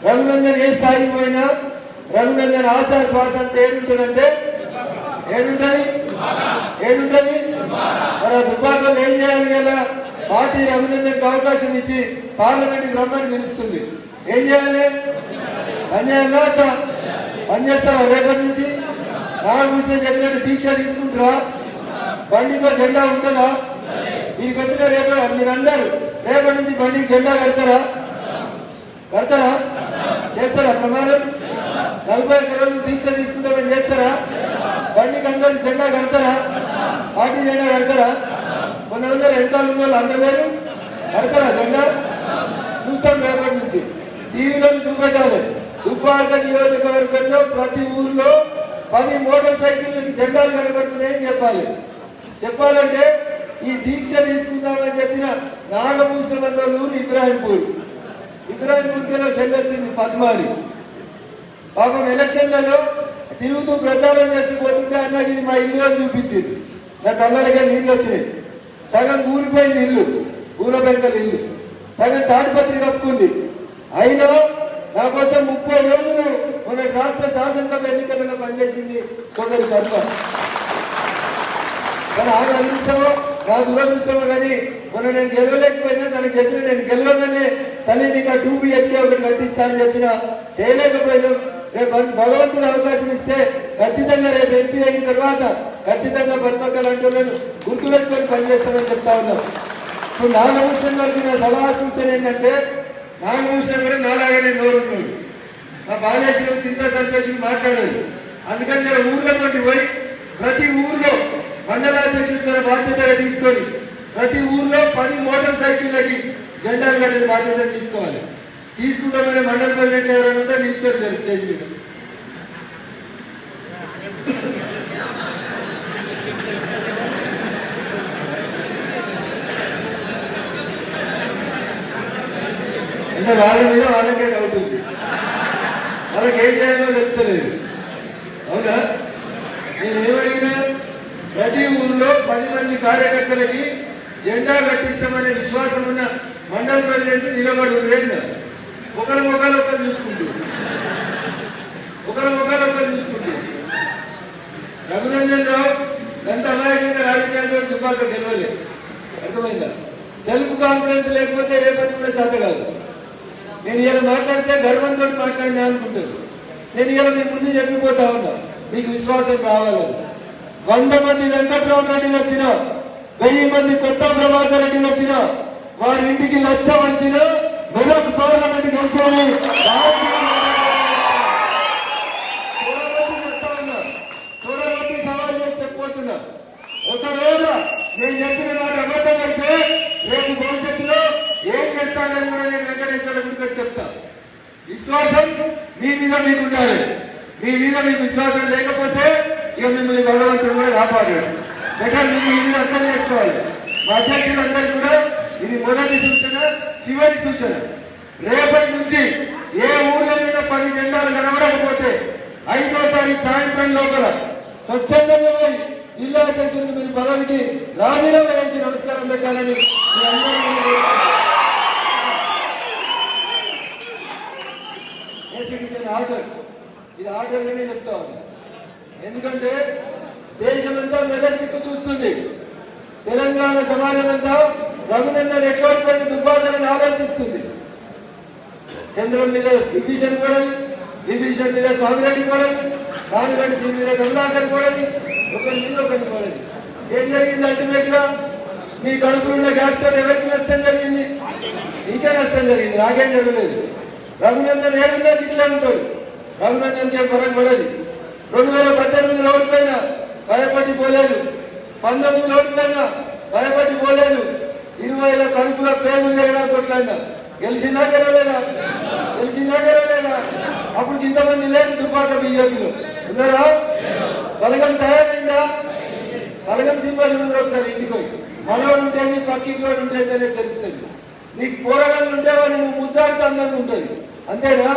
రఘునందన్ ఏ స్థాయికి పోయినా, రఘునందన్ ఆశా శ్వాస అంతా ఏడుంటుందంటే ఏడుంటది? మరి ఆ దుబ్బాకలో ఏం చేయాలి? ఇలా పార్టీ రఘునందన్కి అవకాశం ఇచ్చి పార్లమెంట్ బ్రహ్మాన్ని పిలుస్తుంది. ఏం చేయాలి? పనిచేయాలా? పనిచేస్తారా? రేపటి నుంచి నాగభూషణ చెప్పినట్టు దీక్ష తీసుకుంటారా? బండిలో జెండా ఉంటుందా? మీకు వచ్చిన మీరందరూ రేపటి నుంచి బండికి జెండా కడతారా? చేస్తారా? ప్రమాణం 41 రోజులు దీక్ష తీసుకుంటామని చేస్తారా? బండికి అందరూ జెండా కడతారా? పార్టీ జెండా కడతారా? కొంతమంది వెనకాల ఉన్న వాళ్ళు అందలేరు, కడతారా జెండా? చూస్తాం రేపటి నుంచి టీవీలో చూపెట్టాలి. దుబ్బాక నియోజకవర్గంలో ప్రతి ఊర్లో 10 మోటార్ సైకిళ్ళకి జెండాలు కనబడుతున్నాయని చెప్పాలంటే ఈ దీక్ష తీసుకుందామని చెప్పిన నాగభూషణ ఊరు ఇబ్రాహింపూర్లో సెల్ వచ్చింది పద్మాని. పాపం ఎలక్షన్లలో తిరుగుతూ ప్రచారం చేస్తూ పోతుంటే అన్నకి ఇది మా ఇల్లు అని చూపించింది. నా కళ్ళకి నీళ్ళు వచ్చినాయి. సగం ఊరిపోయింది ఇల్లు, ఊర బెంకల ఇల్లు, సగం తాడిపత్రి కప్పుకుంది. అయినా నా కోసం 30 రోజులు మన రాష్ట్ర శాసనసభ ఎన్నికలలో పనిచేసింది సోదరి పద్మ. కానీ ఆమె అదృష్టమో నా దురదృష్టమో కానీ మొన్న నేను గెలవలేకపోయినా తనకు చెప్పిన నేను గెలవగానే తల్లి నీకు 2 BHK ఒకటి కట్టిస్తా అని చెప్పినా చేయలేకపోయినా. రేపు భగవంతుడు అవకాశం ఇస్తే ఖచ్చితంగా రేపు ఎంపీ అయిన తర్వాత ఖచ్చితంగా పద్మక్క లాంటి గుర్తుపెట్టుకొని పనిచేస్తామని చెప్తా ఉన్నాం. ఇప్పుడు నాగభూషణ్ గారికి నా సలహా సూచన ఏంటంటే, నాగభూషణ్ కూడా నాలాగానే నోరున్నాడు, మా బాలేశ్వరం చింత సంతోషం మాట్లాడారు. అందుకని నేను ఊర్లో పోయి ప్రతి ఊర్లో మండలాధ్యక్షుడు తన బాధ్యతగా తీసుకొని ప్రతి ఊర్లో 10 మోటార్ సైకిళ్ళకి జెండాలు కట్టే బాధ్యత తీసుకోవాలి. తీసుకుంటామని మండల ప్రెసిడెంట్ ఎవరైనా నిలిచారు స్టేజ్ మీద. అంటే వాళ్ళ మీద వాళ్ళకే డౌట్ ఉంది, వాళ్ళకి ఏం చేయాలో చెప్తలేదు. అవునా? నేను ఏమడిగినా ప్రతి ఊళ్ళో 10 మంది కార్యకర్తలకి జెండా కట్టిస్తామనే విశ్వాసం ఉన్న మండల ప్రెసిడెంట్ నిలబడి లేదు. ఒకరి ముఖాలు చూసుకుంటూ రఘునందన్ రావు ఎంత అమాయకంగా రాజకీయాలతో దుబ్బాక గెలవలేదు. అర్థమైందా? సెల్ఫ్ కాన్ఫిడెన్స్ లేకపోతే ఏ పని కూడా చేత కాదు. నేను ఇలా మాట్లాడితే గర్వంతో మాట్లాడినా అనుకుంటాను. నేను ఇలా మీ ముందు చెప్పిపోతా ఉన్నా, మీకు విశ్వాసం రావాలని. 100 మంది వెంకట్రావు రెడ్డిని వచ్చిన, 1000 మంది కొత్త ప్రభాకర్ రెడ్డిని వచ్చిన, వారి ఇంటికి 1,00,000 వచ్చిన మెదక్ పార్లమెంట్ గెలిచారు. నేను చెప్పిన మాట అబద్ధం అయితే రేపు భవిష్యత్తులో ఏం చేస్తానని కూడా నేను వెంకటేశ్వర గుడికి చెప్తా. విశ్వాసం మీ మీద మీకు ఉండాలి. మీ మీద మీకు విశ్వాసం లేకపోతే ఇక మిమ్మల్ని భగవంతుడు కూడా కాపాడాడు. బెటర్ మీరు అర్థం చేసుకోవాలి. మా అధ్యక్షులందరూ కూడా ఇది మొదటి సూచన, చివరి సూచన. రేపటి నుంచి ఏ ఊళ్ళో 10 జెండాలు కనబడకపోతే 5వ తారీఖు సాయంత్రం లోపల స్వచ్ఛందంగా పోయి జిల్లా అధ్యక్షుడికి మీరు పదవికి రాజీనామా చేసి నమస్కారం పెట్టాలని ఆర్డర్. ఇది ఆర్డర్గానే చెప్తా ఉంది. ఎందుకంటే దేశమంతా మెదక్ దిక్కు చూస్తుంది. తెలంగాణ సమాజం అంతా రఘునందన్ ఎటువంటి దుర్భాగ్యాలను ఆలోచిస్తుంది. చంద్రం మీద విభీషణ్ పడది, విభీషణ్ మీద స్వామిరెడ్డి పడది, స్వామిరెడ్డి సింగ్ మీద కమలాకర్ పడది, ఒకరి మీద ఒకరిని పడది. ఏం జరిగింది? అల్టిమేట్ గా మీ కడుపులో ఉన్న గ్యాస్ తో ఎవరికి నష్టం జరిగింది? మీకే నష్టం జరిగింది, నాకేం జరగలేదు. రఘునందన్ 7 ఇట్లా ఉంటాడు. రఘునందన్కి ఏం ఫరక్ పడదు. 2018 ఓడిపోయిన భయపడి పోలేదు, 19 ఓడిపోయిన భయపడి పోలేదు, 20 కడుపుల పేరు జరగడం కొట్లాడినా గెలిచినా గెలవలేదా? గెలిచినా గెలవలేదా? అప్పుడు ఇంతమంది లేదు దుబ్బాక బీజేపీలో ఉన్నారా? బలగం తయారైందా? బలగం సింబల్ ఉంది. ఒకసారి ఇంటికి పోయి మనోడు ఉంటేది, పక్కింట్లో ఉంటేది తెలుస్తుంది. నీకు పోరాటం ఉంటే వాళ్ళు నువ్వు ముద్దాడుతూ అందంగా ఉంటుంది. అంతేనా?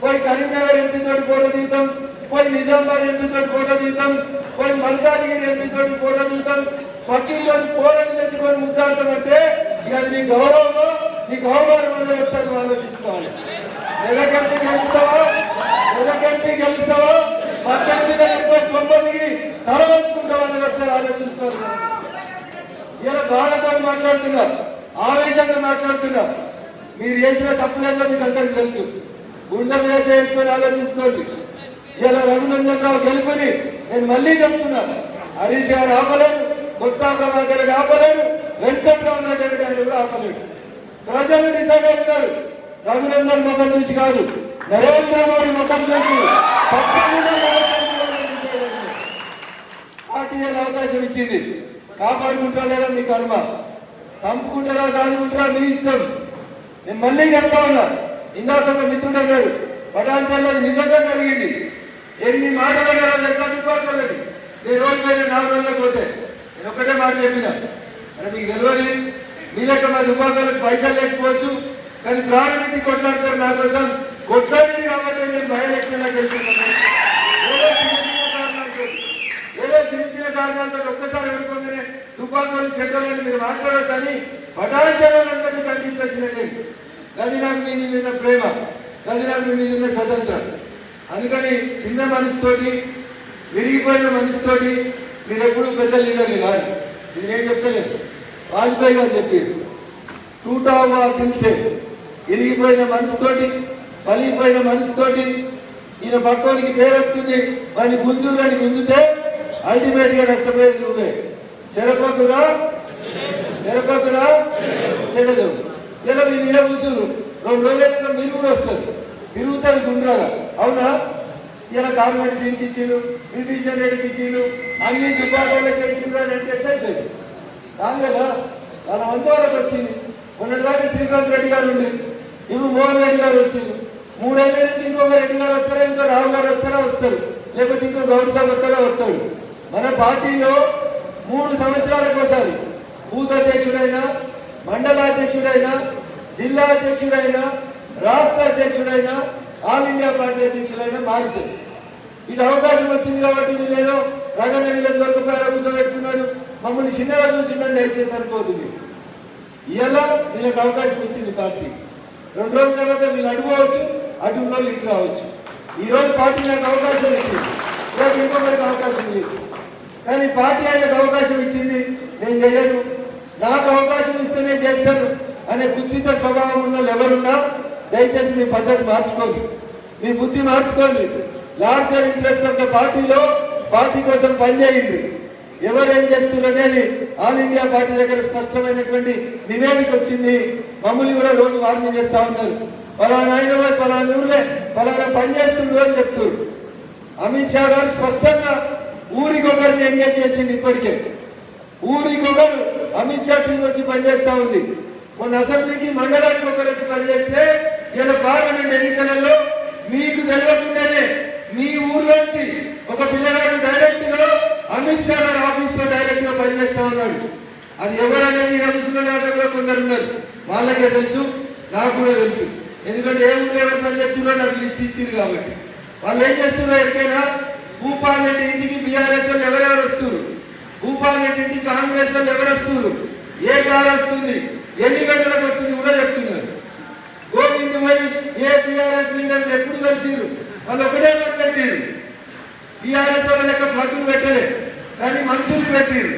పోయి కరీంనగర్ ఎంపీ తోటి ఫోటో దిగుతాం, పోయి నిజామాబాద్ ఎంపీ తోటి ఫోటో దిగుతాం, పోయి మల్కాజ్గిరి ఎంపీ తోటి ఫోటో దిగుతాం. పక్కింట్లో పోరాటం తెచ్చుకొని ముద్దాడుతామంటే ఇక అది నీ గౌరవమో నీకు అవమానం అనేది ఒకసారి ఆలోచించుకోవాలి. ఎదకెంపీ గెలుస్తావా? ఎదకెంపీ గెలుస్తావా? పక్కన 90 తల వంచుకుంటావా అని ఒకసారి ఆలోచించుకోవాలి. ఇలా బాధతో మాట్లాడుతున్నా, ఆవేశంగా మాట్లాడుతున్నా. మీరు చేసిన తప్పులేదో మీకు అందరికి తెలుసు. గుండె మీద చేసుకొని ఆలోచించుకోండి. ఇలా రఘునందన్ రావు గెలుపుని నేను మళ్ళీ చెప్తున్నా. హరీష్ గారు ఆపలేడు, కొత్త ప్రభాకర్ గారు ఆపలేడు, వెంకట్రావు నాయుడు గారు కూడా ఆపలేడు. ప్రజలు డిసైడ్ అవుతారు. రఘునందన్ ముఖం చూసి కాదు, నరేంద్ర మోడీ ముఖం చూసి పార్టీ అవకాశం ఇచ్చింది. కాపాడుకుంటా లేదా మీ కర్మ, చంపుకుంటారా సాదుకుంటారా మీ ఇష్టం. నేను మళ్ళీ చెప్తా ఉన్నా. ఇందాక ఒక మిత్రుడు అన్నాడు పటాన్చల్లో నిజంగా జరిగింది. ఎన్ని మాటలు అన్నారో చదువుకోవాలి. నేను రోజు పోయిన 4 రోజులకు పోతే నేను ఒక్కటే మాట చెప్పిన, అంటే మీకు తెలియదు మీ లెక్క మా దుబ్బాకలకు పైసలు లేకపోవచ్చు, కానీ ప్రారంభించి కొట్లాడతారు నా కోసం. కొట్లాడింది కాబట్టి నేను బై ఎలక్షన్లో గెలుస్తున్నాను. ఏదో చిన్న కారణాలతో ఒక్కసారి వెళ్ళిపోగానే దుబ్బాకలు చెడ్డలని మీరు మాట్లాడొద్దని పటాన్చలందరినీ ఖండించాల్సినది. అది నాకు మీ మీద ప్రేమ, అది నాకు మీ మీద స్వతంత్రం. అందుకని చిన్న మనసుతోటి, విరిగిపోయిన మనసుతోటి మీరు ఎప్పుడు పెద్ద లీడర్లు కాదు. ఇది నేను చెప్తలేదు, వాజ్పేయి గారు చెప్పారు. టూటావా దిల్సే, ఇరిగిపోయిన మనసుతోటి, పలిగిపోయిన మనసుతోటి ఈయన పక్కనికి పేరొస్తుంది. వాడిని గుంజుని గుంజితే అల్టిమేట్ గా నష్టపోయేది నువ్వే. చెరపకురా చెరపకురా చెడదు. ఇలా మీరు ఇలా కూర్చున్నారు. 2 రోజుల మీరు కూడా వస్తారు, తిరుగుతారు గుండ్రాగా. అవునా? ఇలా కాంగ్రెస్ సీట్కి ఇచ్చిండు, విభీషణ్ రెడ్డికి ఇచ్చిండు, అన్ని దుబ్బాకలకి ఇచ్చిండ్రు అని అంటే ఎట్లయితే కాదు కదా. వాళ్ళ వంతవరకు వచ్చింది. మొన్నటిదాకా శ్రీకాంత్ రెడ్డి గారు ఉండి, ఇప్పుడు మోహన్ రెడ్డి గారు వచ్చింది. 3 ఏళ్ళ నుంచి ఇంకొక రెడ్డి గారు వస్తారా, ఇంకో రావు గారు వస్తారా వస్తారు, లేకపోతే ఇంకో గౌడ్ సాబ్ వస్తారా వస్తాడు. మన పార్టీలో 3 సంవత్సరాలకు ఒకసారి బూత్ అధ్యక్షుడైనా, మండలాధ్యక్షుడైనా, జిల్లా అధ్యక్షుడైనా, రాష్ట్ర అధ్యక్షుడైనా, ఆల్ ఇండియా పార్టీ అధ్యక్షుడైనా మారుతుంది. ఇటు అవకాశం వచ్చింది కాబట్టి వీళ్ళేదో రగన వీళ్ళని దొరకపోయాడు, కూర్చోబెట్టుకున్నాడు, మమ్మల్ని చిన్నగా చూసిందని దయచేసి అనుకోతుంది. ఇలా వీళ్ళకి అవకాశం ఇచ్చింది పార్టీ. 2 రోజుల తర్వాత వీళ్ళు అడుకోవచ్చు, అటు రోజులు ఇటు రావచ్చు. ఈరోజు పార్టీ నాకు అవకాశం ఇచ్చింది, రేపు ఇంకొకరికి అవకాశం ఇవ్వచ్చు. కానీ పార్టీ ఆయనకు అవకాశం ఇచ్చింది, నేను చేయను, నాకు అవకాశం ఇస్తేనే చేస్తాను అనే కుత్సిత స్వభావం ఉన్న ఎవరున్నా దయచేసి మీ పద్ధతి మార్చుకోండి, మీ బుద్ధి మార్చుకోండి. లార్జర్ ఇంట్రెస్ట్ ఆఫ్ ద పార్టీలో పార్టీ కోసం పనిచేయండి. ఎవరేం చేస్తున్నారు అనేది ఆల్ ఇండియా పార్టీ దగ్గర స్పష్టమైనటువంటి నివేదిక వచ్చింది. మమ్మల్ని కూడా రోజు వార్నింగ్ చేస్తా ఉన్నారు. పలానా ఆయన పలానా ఊర్లే పలానా పని చేస్తుండ్రు అని చెప్తున్నారు. అమిత్ షా గారు స్పష్టంగా ఊరికొకరిని ఎంగేజ్ చేసింది. ఇప్పటికే ఊరికొకరు అమిత్ షా టీం వచ్చి పనిచేస్తా ఉంది. మొన్న అసెంబ్లీకి మండలానికి ఒకరు వచ్చి పనిచేస్తే ఇలా పార్లమెంట్ ఎన్నికలలో మీకు తెలియకుండానే మీ ఊర్లోంచి ఒక పిల్లగాడు డైరెక్ట్ గా అమిత్ షా గారి ఆఫీస్ లో డైరెక్ట్ గా పనిచేస్తా ఉన్నాడు. అది ఎవరనేది కూడా కొందరు ఉన్నారు, వాళ్ళకే తెలుసు, నాకు కూడా తెలుసు. ఎందుకంటే ఏ ఊళ్ళో ఎవరు పని చెప్తున్నారో నాకు లిస్ట్ ఇచ్చింది కాబట్టి. వాళ్ళు ఏం చేస్తున్నారో ఎక్కడైనా భూపాల్ రెడ్డి ఇంటికి బీఆర్ఎస్ వాళ్ళు ఎవరెవరు వస్తున్నారు, భూపాల్ రెడ్డి ఇంటికి కాంగ్రెస్ వాళ్ళు ఎవరు వస్తున్నారు, ఏ కారు వస్తుంది, ఎన్ని గంటలకు వస్తుంది కూడా చెప్తున్నారు. గోవింద్ పోయి ఏ బీఆర్ఎస్ లీడర్ ఎప్పుడు కలిసిరు, వాళ్ళు ఒకటే పెట్టారు. బీఆర్ఎస్ వాళ్ళ లెక్క ప్లగ్గులు పెట్టలే, కానీ మనుషులు పెట్టారు.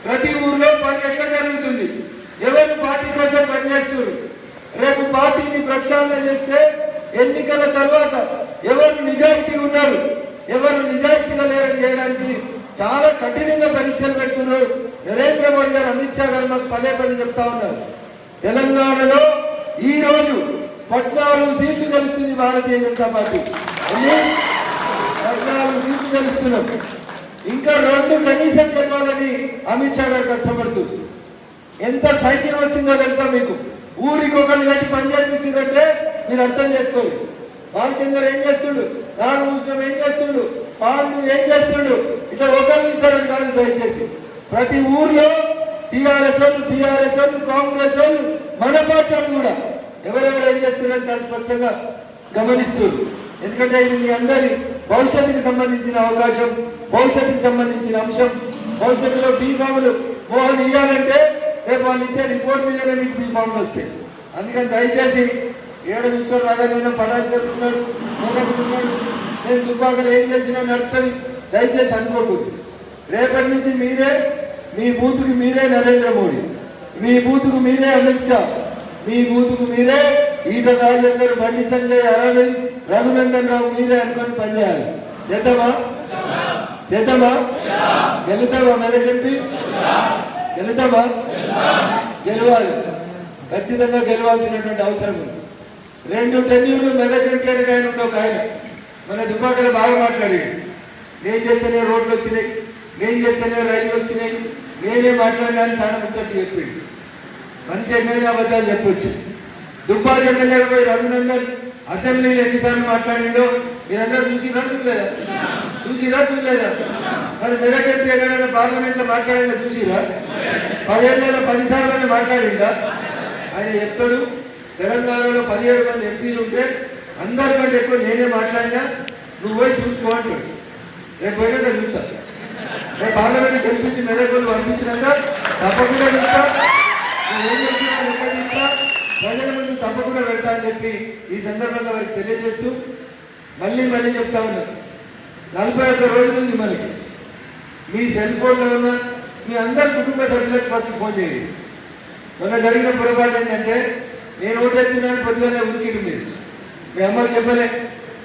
ప్రతి ఊర్లో పని ఎట్లా జరుగుతుంది, ఎవరు పార్టీ కోసం పనిచేస్తున్నారు. రేపు పార్టీని ప్రక్షాళన చేస్తే ఎన్నికల తర్వాత ఎవరు నిజాయితీ ఉన్నారు, ఎవరు నిజాయితీగా లేరని చేయడానికి చాలా కఠినంగా పరీక్షలు పెడుతున్నారు. నరేంద్ర మోడీ గారు, అమిత్ షా గారు మాకు పదే పదే చెప్తా ఉన్నారు. తెలంగాణలో ఈ రోజు 14 సీట్లు గెలుస్తుంది భారతీయ జనతా పార్టీ. 14 సీట్లు గెలుస్తున్నాం. ఇంకా 2 కనీసం గెలవాలని అమిత్ షా గారు కష్టపడుతుంది. ఎంత సైన్యం వచ్చిందో తెలుసా మీకు? ఊరికొకరు పెట్టి పని చేపిస్తుందంటే మీరు అర్థం చేసుకోండి. రామచంద్ర ఏం చేస్తుడు, నాగభూషణం ఏం చేస్తుడు, పాండు ఏం చేస్తుడు, ఇట్లా ఒకరు ఇద్దరు కాదు. దయచేసి ప్రతి ఊర్లో టీఆర్ఎస్ వాళ్ళు, బీఆర్ఎస్ వాళ్ళు, కాంగ్రెస్ వాళ్ళు, మన పార్టీ కూడా ఎవరెవరు ఏం చేస్తున్నారని చాలా స్పష్టంగా గమనిస్తున్నారు. ఎందుకంటే ఇది మీ అందరి భవిష్యత్తుకి సంబంధించిన అవకాశం, భవిష్యత్తుకి సంబంధించిన అంశం. భవిష్యత్తులో బీఫాములు మోహన్ ఇవ్వాలంటే రేపు వాళ్ళు ఇచ్చే రిపోర్ట్ మీదనే మీకు బీఫాములు వస్తాయి. అందుకని దయచేసి ఏడు చూస్తాడు, అదనైనా పడాలి చెప్తున్నాడు, నేను దుబ్బాకలు ఏం చేసినా నడుస్తుంది. దయచేసి అనుకోకూడదు. రేపటి నుంచి మీరే మీ బూతుకు మీరే నరేంద్ర మోడీ, మీ బూతుకు మీరే అమిత్ షా, మీ బూతుకు మీరే ఈటల రాజేందర్, బండి సంజయ్, అరవింద్, రఘునందన్ రావు మీరే అనుకొని పనిచేయాలి. చేద్దామా? చేద్దామా? గెలుతామా? మెదకెంపి గెలుతామా? గెలవాలి. ఖచ్చితంగా గెలవాల్సినటువంటి అవసరం ఉంది. 2 టెన్యూర్లు మెదకెంపి ఆయన ఒక ఆయన మన దుబ్బాకలు బాగా మాట్లాడాడు. నేను చెప్తేనే రోడ్లు వచ్చినాయి, నేను చెప్తేనే రైళ్లు వచ్చినాయి, నేనే మాట్లాడినాను చాలా ముచ్చట్లు చెప్పిండు. మనిషి ఎన్నైనా అబద్ధాలు చెప్పొచ్చు. దుబ్బాక ఎమ్మెల్యేగా పోయి రఘునందన్ అసెంబ్లీలో ఎన్నిసార్లు మాట్లాడిండో మీరందరూ చూసిరా చూడలేదా? చూసిరా చూడలేదా? మరి మెదకెంపి ఎక్కడైనా పార్లమెంట్ లో మాట్లాడేదా చూసిరా? 10 ఏళ్ళలో 10 సార్లు మాట్లాడిందా? ఆయన చెప్తాడు తెలంగాణలో 17 మంది ఎంపీలు ఉంటే అందరికంటే ఎక్కువ నేనే మాట్లాడినా, నువ్వు పోయి చూసుకో అంటాడు. రేపు పోయినాక చూస్తా, రేపు పార్లమెంట్ గెలిపించి మెదకులు పంపించినాక తప్పకుండా చూస్తా, నువ్వేం చేస్తున్నా లెక్కదిస్తా, ప్రజల ముందు తప్పకుండా పెడతా అని చెప్పి ఈ సందర్భంగా వారికి తెలియజేస్తూ మళ్ళీ చెప్తా ఉన్నా. 41 రోజుల నుంచి మనకి మీ సెల్ ఫోన్లో ఉన్న మీ అందరి కుటుంబ సభ్యులకు ఫస్ట్ ఫోన్ చేయండి. మొన్న జరిగిన పొరపాటు ఏంటంటే నేను ఓటేస్తున్నాను పొద్దుగానే ఉరికిరు. మీరు మీ అమ్మకి చెప్పలే,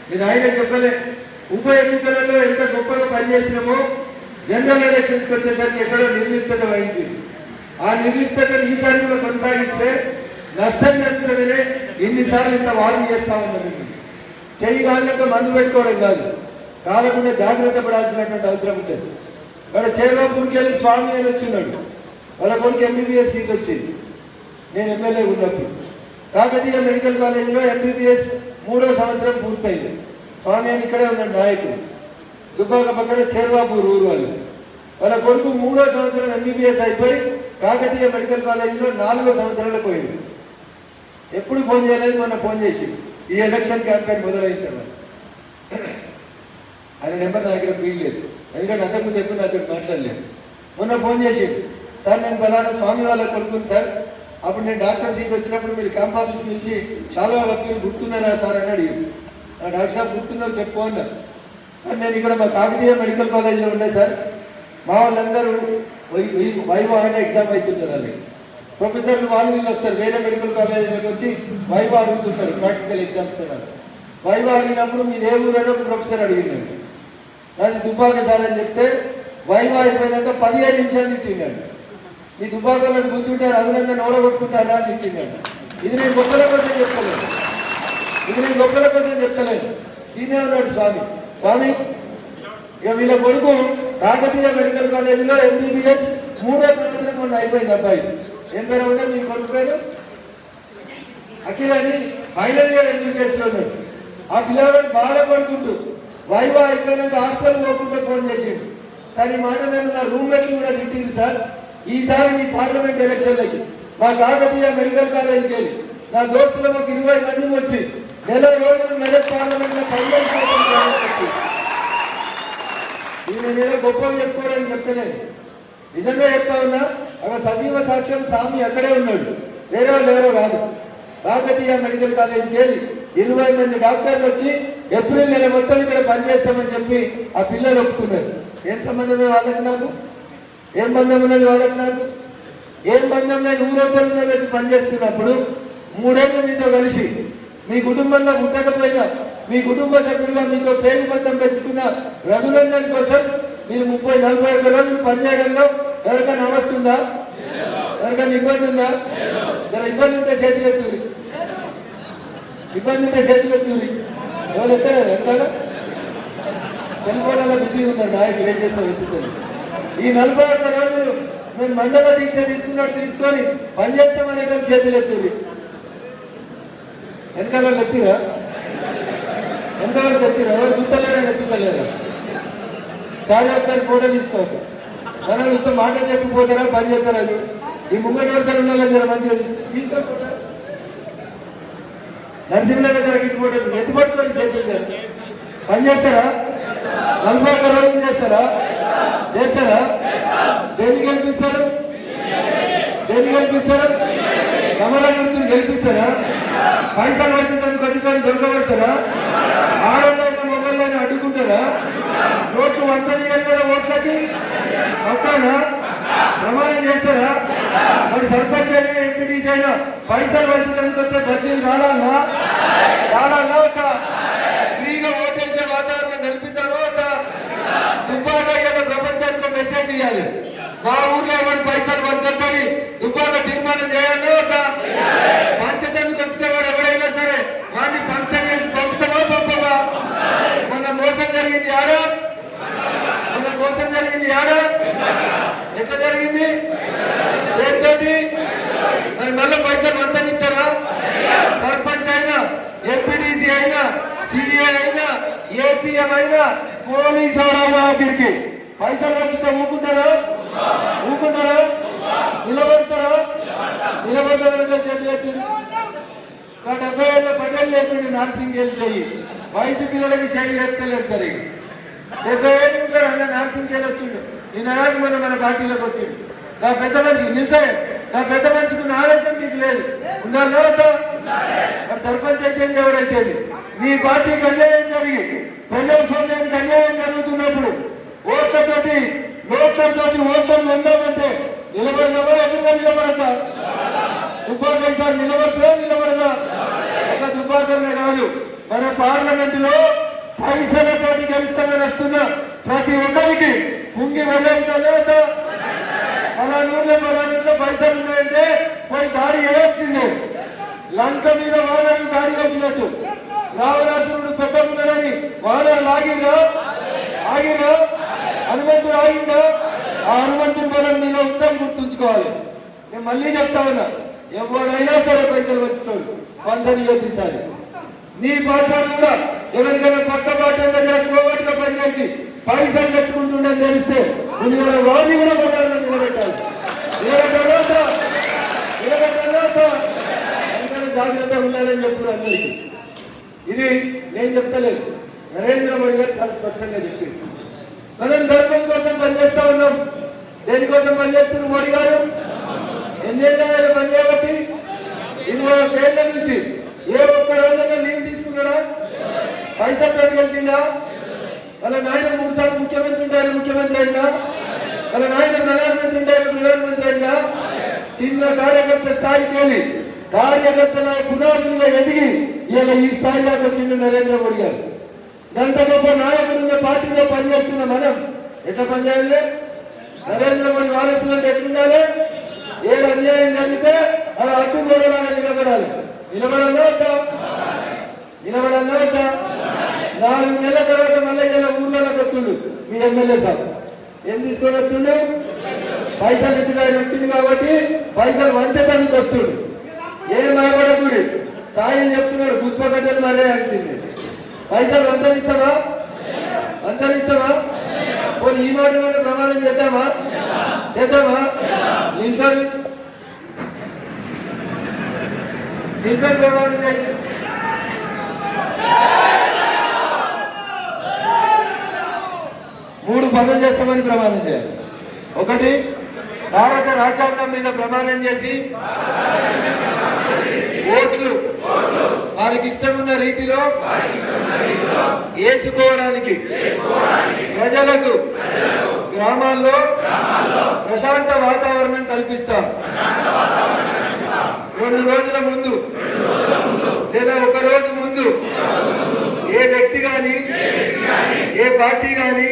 మీ నాయనకి చెప్పలే. ఉప ఎన్నికలలో ఎంత గొప్పగా పనిచేసినామో జనరల్ ఎలక్షన్స్కి వచ్చేసరికి ఎక్కడో నిర్లిప్తత వహించింది. ఆ నిర్లిప్తతను ఈసారి కూడా కొనసాగిస్తే నష్టం జరుగుతుందనే ఎన్నిసార్లు ఇంత వార్నింగ్ చేస్తా ఉన్నారు. చెయ్యి కాళ్ళతో మందు పెట్టుకోవడం కాదు, కాలకుండా జాగ్రత్త పడాల్సినటువంటి అవసరం ఉంటుంది. వాడు చేరాపూర్కి వెళ్ళి స్వామి అని వచ్చిన్నాడు, వాళ్ళ కొడుకు ఎంబీబీఎస్ సీట్ వచ్చింది. నేను ఎమ్మెల్యే ఉన్నప్పుడు కాకతీయ మెడికల్ కాలేజీలో ఎంబీబీఎస్ 3వ సంవత్సరం పూర్తయింది. స్వామి అని ఇక్కడే ఉన్నాడు నాయకుడు. దుబ్బాక పక్కన చేర్వాపూర్ ఊరు వాళ్ళు. వాళ్ళ కొడుకు 3వ సంవత్సరం ఎంబీబీఎస్ అయిపోయి కాకతీయ మెడికల్ కాలేజీలో 4వ సంవత్సరంలో పోయింది. ఎప్పుడు ఫోన్ చేయలేదు, మొన్న ఫోన్ చేసి ఈ ఎలక్షన్ క్యాంపెయిన్ మొదలైన తర్వాత. ఆయన నెంబర్ నా దగ్గర ఫీల్ లేదు, ఎందుకంటే అంతకుముందు ఎప్పుడు నాతో మాట్లాడలేదు. మొన్న ఫోన్ చేసి, సార్ నేను ఫలానా స్వామి వాళ్ళకి కొడుకుని సార్, అప్పుడు నేను డాక్టర్ సీట్ వచ్చినప్పుడు మీరు క్యాంప్ ఆఫీస్ పిలిచి చాలా వకీలు గుర్తున్నారా సార్ అని అడిగారు. డాక్టర్ సార్ గుర్తున్నారు చెప్పు అన్నా. సార్ నేను ఇక్కడ మా కాకతీయ మెడికల్ కాలేజీలో ఉండే సార్, మా వాళ్ళందరూ వైవో అనే ఎగ్జామ్ అవుతుంటుంది. అది ప్రొఫెసర్లు వాళ్ళు వీళ్ళు వస్తారు, వేరే మెడికల్ కాలేజీలోకి వచ్చి వైవో అడుగుతుంటారు, ప్రాక్టికల్ ఎగ్జామ్స్ తర్వాత. వైవో అడిగినప్పుడు మీ ఏ ఊరని ఒక ప్రొఫెసర్ అడిగినాడు, నాది దుబ్బాక సార్ అని చెప్తే వైవో అయిపోయినాక 15 నిమిషాలు తిట్టినాడు. మీ దుబ్బాకలకు గుర్తుంటే రఘునందన్ ఓడగొట్టుకుంటారా అని తిట్టినాడు. ఇది నేను గొప్పల కోసం చెప్తలేదు, ఇది నేను గొప్పల కోసం చెప్తలేదు. ఈయనే ఉన్నాడు స్వామి. ఇక వీళ్ళ కొడుకు కాకతీయ మెడికల్ కాలేజీలో ఎంబీబీఎస్ 3వ సంవత్సరం మొన్న అయిపోయింది అబ్బాయి. ఏం పేరు ఉంటే మీ కొడుకు పేరు అఖిల్ అని ఫైనల్ ఇయర్ ఎంబీబీఎస్లో ఉన్నాడు. ఆ పిల్లవాడిని బాగా పడుకుంటూ వైవా అయిపోయినాక హాస్టల్ పోకుండా ఫోన్ చేసిండు. సార్ ఈ మాట నేను నా రూమ్మేట్లు కూడా తిట్టింది సార్, ఈసారి నీ పార్లమెంట్ ఎలక్షన్లకి మా కాకతీయ మెడికల్ కాలేజీకి వెళ్ళి నా దోస్తులు మాకు 20 మంది వచ్చి నెల రోజులు మెదక్ పార్లమెంట్ లో నేను గొప్పగా చెప్పుకోవాలని చెప్తలేను, నిజంగా చెప్తా ఉన్నా. అక్కడ సజీవ సాక్ష్యం స్వామి అక్కడే ఉన్నాడు, వేరే వాళ్ళు ఎవరో కాదు. కాకతీయ మెడికల్ కాలేజీకి వెళ్ళి 20 మంది డాక్టర్లు వచ్చి ఏప్రిల్ నెల మొత్తం ఇక్కడ పనిచేస్తామని చెప్పి ఆ పిల్లలు ఒప్పుకున్నారు. ఏం సంబంధమే వాళ్ళకి నాకు? ఏం బంధం ఉన్నది వాళ్ళకి నాకు? ఏం బంధం? నేను ఊరొద్దరుగా వచ్చి పనిచేస్తున్నప్పుడు 3 ఏళ్ళు మీతో కలిసి మీ కుటుంబంలో పుట్టకపోయినా మీ కుటుంబ సభ్యుడిగా మీతో పేరు బంధం పెంచుకున్న రఘునందన్ కోసం మీరు 30-41 రోజులు పనిచేయడంలో ఎవరికైనా నమస్తుందా? ఎవరికైనా ఇబ్బంది ఉందా? జర ఇబ్బంది ఉంటే చేతులు ఎత్తురి, ఇబ్బంది ఉంటే చేతులు ఎత్తురి. ఎవరు ఎత్తారా? ఎంత తెలుసుకోవడంలో బిజీ ఉన్నారు నాయకులు, ఏం చేస్తాం ఎత్తుతుంది. ఈ 41 రోజులు మేము మండల దీక్ష తీసుకున్నట్టు తీసుకొని పనిచేస్తామనేటువంటి చేతులు ఎత్తురి. వెనకాల వాళ్ళు ఎత్తిరా? వెనకాల ఎత్తిరా? ఎవరు గుర్తలేరా? ఎత్తుతలేరా? చాలా ఒకసారి ఫోటో తీసుకోవాలి. మనం ఇంత మాట చెప్పిపోతారా పని చేస్తారా? ఈ ముంగటి వరుసలు ఉన్న జర మంచిగా తీసుకో. నరసింహ జర ఫోటో ఎత్తుపట్టుకొని చేతులు పని చేస్తారా? 41 రోజులు చేస్తారా? చేస్తారా? దేన్ని గెలిపిస్తారు? దేన్ని గెలిపిస్తారు? కమల గుర్తులు గెలిపిస్తారా? పైసలు వచ్చినందుకు వచ్చి దొరకబడతారా? ఆడోళ్ళైనా మొగళ్ళైనా అడ్డుకుంటారా? ఓట్లు వంచనీయాలి కదా ఓట్లకి పక్కనా ప్రమాణం చేస్తారా? మరి సర్పంచ్ అయినా ఎంపీటీసీ అయినా పైసలు వచ్చినందుకు వస్తే బడ్జీలు రాడాలా? రాడాలా? ఒక ఫ్రీగా ఓటేసే వాతావరణం కల్పిద్దామా? ఒక దుబ్బాక ప్రపంచానికి మెసేజ్ ఇవ్వాలి, మా ఊర్లో ఎవరు పైసలు పంచని దుబ్బాక తీర్మానం చేయాలి. ఒక పంచడానికి వస్తే వాడు ఎవరైనా సరే వాడిని పంచం చేసి పంపుతామా పంపమా? మన మోసం జరిగింది ఆడ, మన మోసం జరిగింది ఆడ. ఎట్లా జరిగింది? దేనితోటి? మరి మళ్ళీ పైసలు పంచనిస్తారా? సర్పంచ్ అయినా ఎంపీటీసీ అయినా సిఏ అయినా ఏపీఎం అయినా పోలీసు ఎవరైనా ఆఖరికి పైసలు వచ్చితే ఊకుంటారా? ఊకుంటారా? నిలబడతారా? నిలబడతారంటే చేతులు ఎత్తి 70 ఏళ్ళ పటేల్ లేకుండా నర్సింగ్ చెయ్యి వయసు పిల్లలకి శైలి చెప్తలేదు సరిగ్గా. 70 ఏళ్ళు ఉంటాడు అన్న నర్సింగ్ వచ్చిండు. ఈ నాయకు మన పార్టీలోకి వచ్చిండు. నా పెద్ద మనిషికి నిజే, నా పెద్ద మనిషికి ఉన్న ఆలోచన మీకు లేదు. ఉండాలి మరి సర్పంచ్ అయితే ఎవరైతే నీ పార్టీకి అన్యాయం జరిగి ప్రజాస్వామ్యానికి అన్యాయం జరుగుతున్నప్పుడు ఓట్లతోటి నోట్లతోటి ఓట్లను ఉందామంటే నిలబడదామా? ఎదురుగా నిలబడతా? దుబ్బాక ఈసారి నిలబడతా నిలబడదా? ఒక దుబ్బాకనే కాదు, మన పార్లమెంటులో పైసలతోటి గెలుస్తామని వస్తున్న ప్రతి ఒక్కరికి కుంగి వెళ్ళాల్సిందే. పలానూరులో పలానూరులో పైసలు ఉన్నాయంటే పోయి దాడి వేయాల్సిందే. లంక మీద వానలు దాడి వేసినట్టు రావణాసురుడు పెద్దకున్నాడని వానలు ఆగిరా? ఆగిరా? హనుమంతుడు ఆగిందా? ఆ హనుమంతుడి బలం మీద ఉందని గుర్తుంచుకోవాలి. నేను మళ్ళీ చెప్తా ఉన్నా, ఎవరైనా సరే పైసలు వచ్చినోడు పంచని చేసారి. నీ పార్టీ కూడా ఎవరికైనా పక్క పార్టీ దగ్గర కోవట్టుగా పనిచేసి పైసలు తెచ్చుకుంటుండని తెలిస్తే ముందుగా వారిని కూడా బలాలను నిలబెట్టాలి. జాగ్రత్తగా ఉండాలని చెప్తారు అందరికీ. ఇది నేను చెప్తలేదు, నరేంద్ర మోడీ గారు చాలా స్పష్టంగా చెప్పింది. మనం ధర్మం కోసం పనిచేస్తా ఉన్నాం. దేనికోసం పనిచేస్తున్నారు మోడీ గారు? ఎన్నేళ్ళ పని చేయబట్టి 20 ఏళ్ల నుంచి ఏ ఒక్క రోజైనా లీవ్ తీసుకున్నాడా? పైసలు గెలిచిందా? వాళ్ళ నాయన 3 సార్లు ముఖ్యమంత్రి ఉంటారు, ముఖ్యమంత్రి అయినా వాళ్ళ నాయన ప్రధానమంత్రి ఉంటారు, ప్రధానమంత్రి అయినా. చిన్న కార్యకర్త స్థాయికి వెళ్ళి కార్యకర్తల పునాదులుగా ఎదిగి ఇలా ఈ స్థాయి దాకా వచ్చింది నరేంద్ర మోడీ గారు. గంట గొప్ప నాయకుడు ఉన్న పార్టీలో పనిచేస్తున్న మనం ఎట్లా పనిచేయాలి? నరేంద్ర మోడీ వారసులు అంటే ఎట్లుండాలి? ఏడు అన్యాయం జరిగితే అది అడ్డు గోడలాగా నిలబడాలి. నిలబడాలా వద్దా? నిలబడాలా వద్దా? 4 నెలల తర్వాత మళ్ళీ ఇలా ఊర్లలో వస్తుండు మీ ఎమ్మెల్యే సార్. ఏం తీసుకొని వస్తుండు? పైసలు ఇచ్చిన ఆయన వచ్చింది కాబట్టి పైసలు వంచడానికి వస్తుడు. ఏం భయపడకూడి సాయి చెప్తున్నాడు గుర్పగడ్డలు మరే వచ్చింది. పైసలు వంచనిస్తావా? వంచనిస్తావా? పోనీ ఈ మాట కూడా ప్రమాణం చేద్దామా? చేద్దామా? నిమిషాలు ప్రమాణం చేయండి. 3 పనులు చేస్తామని ప్రమాణం చేయాలి. 1, భారత రాజ్యాంగం మీద ప్రమాణం చేసి ఓట్లు వారికి ఇష్టమున్న రీతిలో వేసుకోవడానికి ప్రజలకు గ్రామాల్లో ప్రశాంత వాతావరణం కల్పిస్తాం. 2 రోజుల ముందు లేదా 1 రోజు ముందు ఏ వ్యక్తి గాని ఏ పార్టీ గాని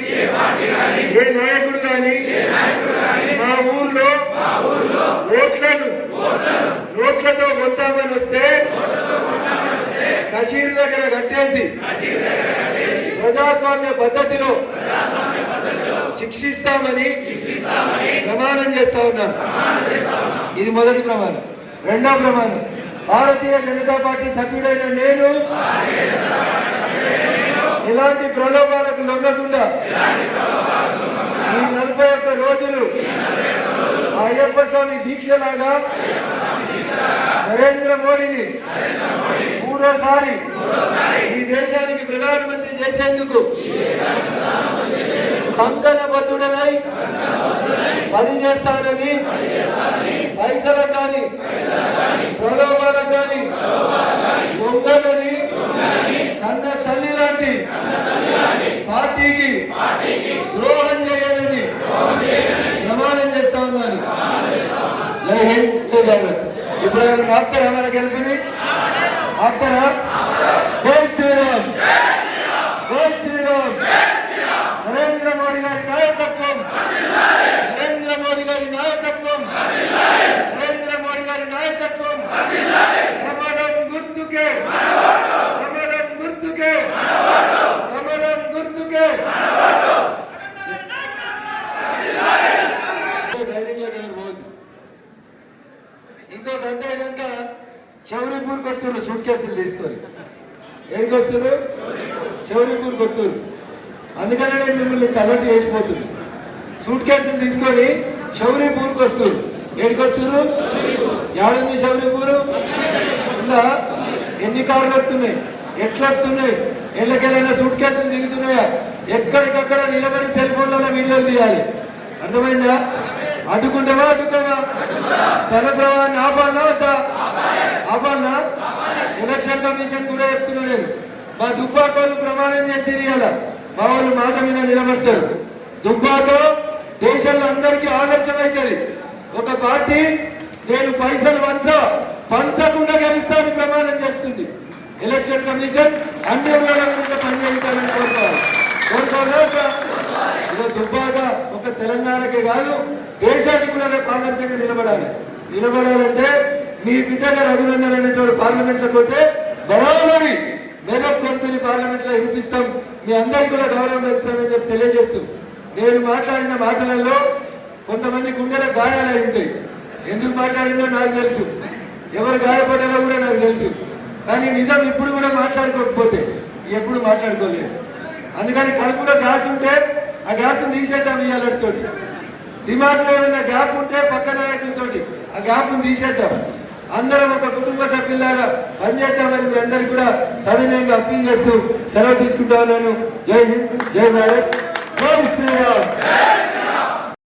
ఏ నాయకుడు గాని మా ఊర్లో ఓట్లను నోట్లతో కొంటామని వస్తే కషీర్ దగ్గర కట్టేసి ప్రజాస్వామ్య పద్ధతిలో శిక్షిస్తామని ప్రమాణం చేస్తా ఉన్నాం. ఇది మొదటి ప్రమాణం. 2వ ప్రమాణం, భారతీయ జనతా పార్టీ సభ్యుడైన నేను ఇలాంటి ప్రలోభాలకు లొంగకుండా ఈ 41 రోజులు అయ్యప్ప స్వామి దీక్షలాగా నరేంద్ర మోడీని 3వ ఈ దేశానికి ప్రధానమంత్రి చేసేందుకు కంకణబద్ధుడనై పని చేస్తానని పైసలకు కానీ ప్రలోభాలకు కానీ దొంగలని కన్న తల్లి లాంటి పార్టీకి ద్రోహం చేయాలని ప్రమాణం చేస్తా ఉన్నారు. జై హింద్, జై భారత్. ఇప్పుడు ఆప్తారా మన గెలిపింది? ఆప్తారా? జై శ్రీరామ్, జై శ్రీరామ్. నరేంద్ర మోడీ గారి నాయకత్వం, నరేంద్ర మోడీ గారి నాయకత్వం, నరేంద్ర మోడీ గారి నాయకత్వం. కమలం గుర్తుకే, కమలం గుర్తుకే, కమలం గుర్తుకే. ఇంకో గంట అయినాక చౌరీపూర్ కొత్తూరు సూట్ కేసులు తీసుకొని ఏడికి వస్తారు? చౌరీపూర్ కొత్తూరు. అందుకనే నేను మిమ్మల్ని అలర్ట్ చేసిపోతుంది. సూట్ కేసులు తీసుకొని చౌరీపూర్కి వస్తారు. ఏడికి వస్తారు? ఏడుంది చౌరీపూరు? ఉందా? ఎన్ని కార్లు వస్తున్నాయి? ఎట్లా వస్తున్నాయి? ఎళ్ళకెళ్ళైనా సూట్ కేసులు దిగుతున్నాయా? ఎక్కడికక్కడ నిలబడి సెల్ ఫోన్లలో వీడియోలు తీయాలి. అర్థమైందా? అడ్డుకుంటావా? అడ్డుకోవా? ధన ప్రవాహాన్ని ఆపాలనా వద్దా? ఆపాలనా? ఎలక్షన్ కమిషన్ కూడా చెప్తున్నాడు. మా దుబ్బాకోళ్ళు ప్రమాణం చేసి ఇవ్వాల. మా వాళ్ళు మాట మీద నిలబడతారు. దుబ్బాక దేశంలో అందరికీ ఆదర్శం అవుతుంది. ఒక పార్టీ నేను పైసలు పంచకుండా గెలుస్తానని ప్రమాణం చేస్తుంది. ఎలక్షన్ కమిషన్ అన్ని ఊళ్ళగా పనిచేస్తానని కోరుకోవాలి. దుబ్బాక ఒక తెలంగాణకే కాదు దేశానికి కూడా ఆదర్శంగా నిలబడాలంటే మీ బిడ్డగా రఘునందన్ అనేటువంటి పార్లమెంట్ లో పోతే బరాబరి మెదక్ గొంతుని పార్లమెంట్ లో వినిపిస్తాం. మీ అందరికీ కూడా గౌరవం ఇస్తామని చెప్పి తెలియజేస్తూ, నేను మాట్లాడిన మాటలలో కొంతమంది గుండెలకు గాయాలై ఉంటాయి. ఎందుకు మాట్లాడిందో నాకు తెలుసు, ఎవరు గాయపడ్డారో కూడా నాకు తెలుసు. కానీ నిజం ఇప్పుడు కూడా మాట్లాడుకోకపోతే ఎప్పుడు మాట్లాడుకోలేదు. అందుకని కడుపులో గ్యాస్ ఉంటే ఆ గ్యాస్ తీసేద్దాం. ఇయ్యాలతో దిమాగ్లో ఏమైనా గ్యాప్ ఉంటే పక్క నాయకులతో ఆ గ్యాప్ తీసేద్దాం. అందరం ఒక కుటుంబ సభ్యులాగా పనిచేద్దామని మీ అందరికీ కూడా సవినయంగా అప్పీల్ చేస్తూ సెలవు తీసుకుంటా ఉన్నాను. జై హింద్, జై భారత్, జై శ్రీరామ్.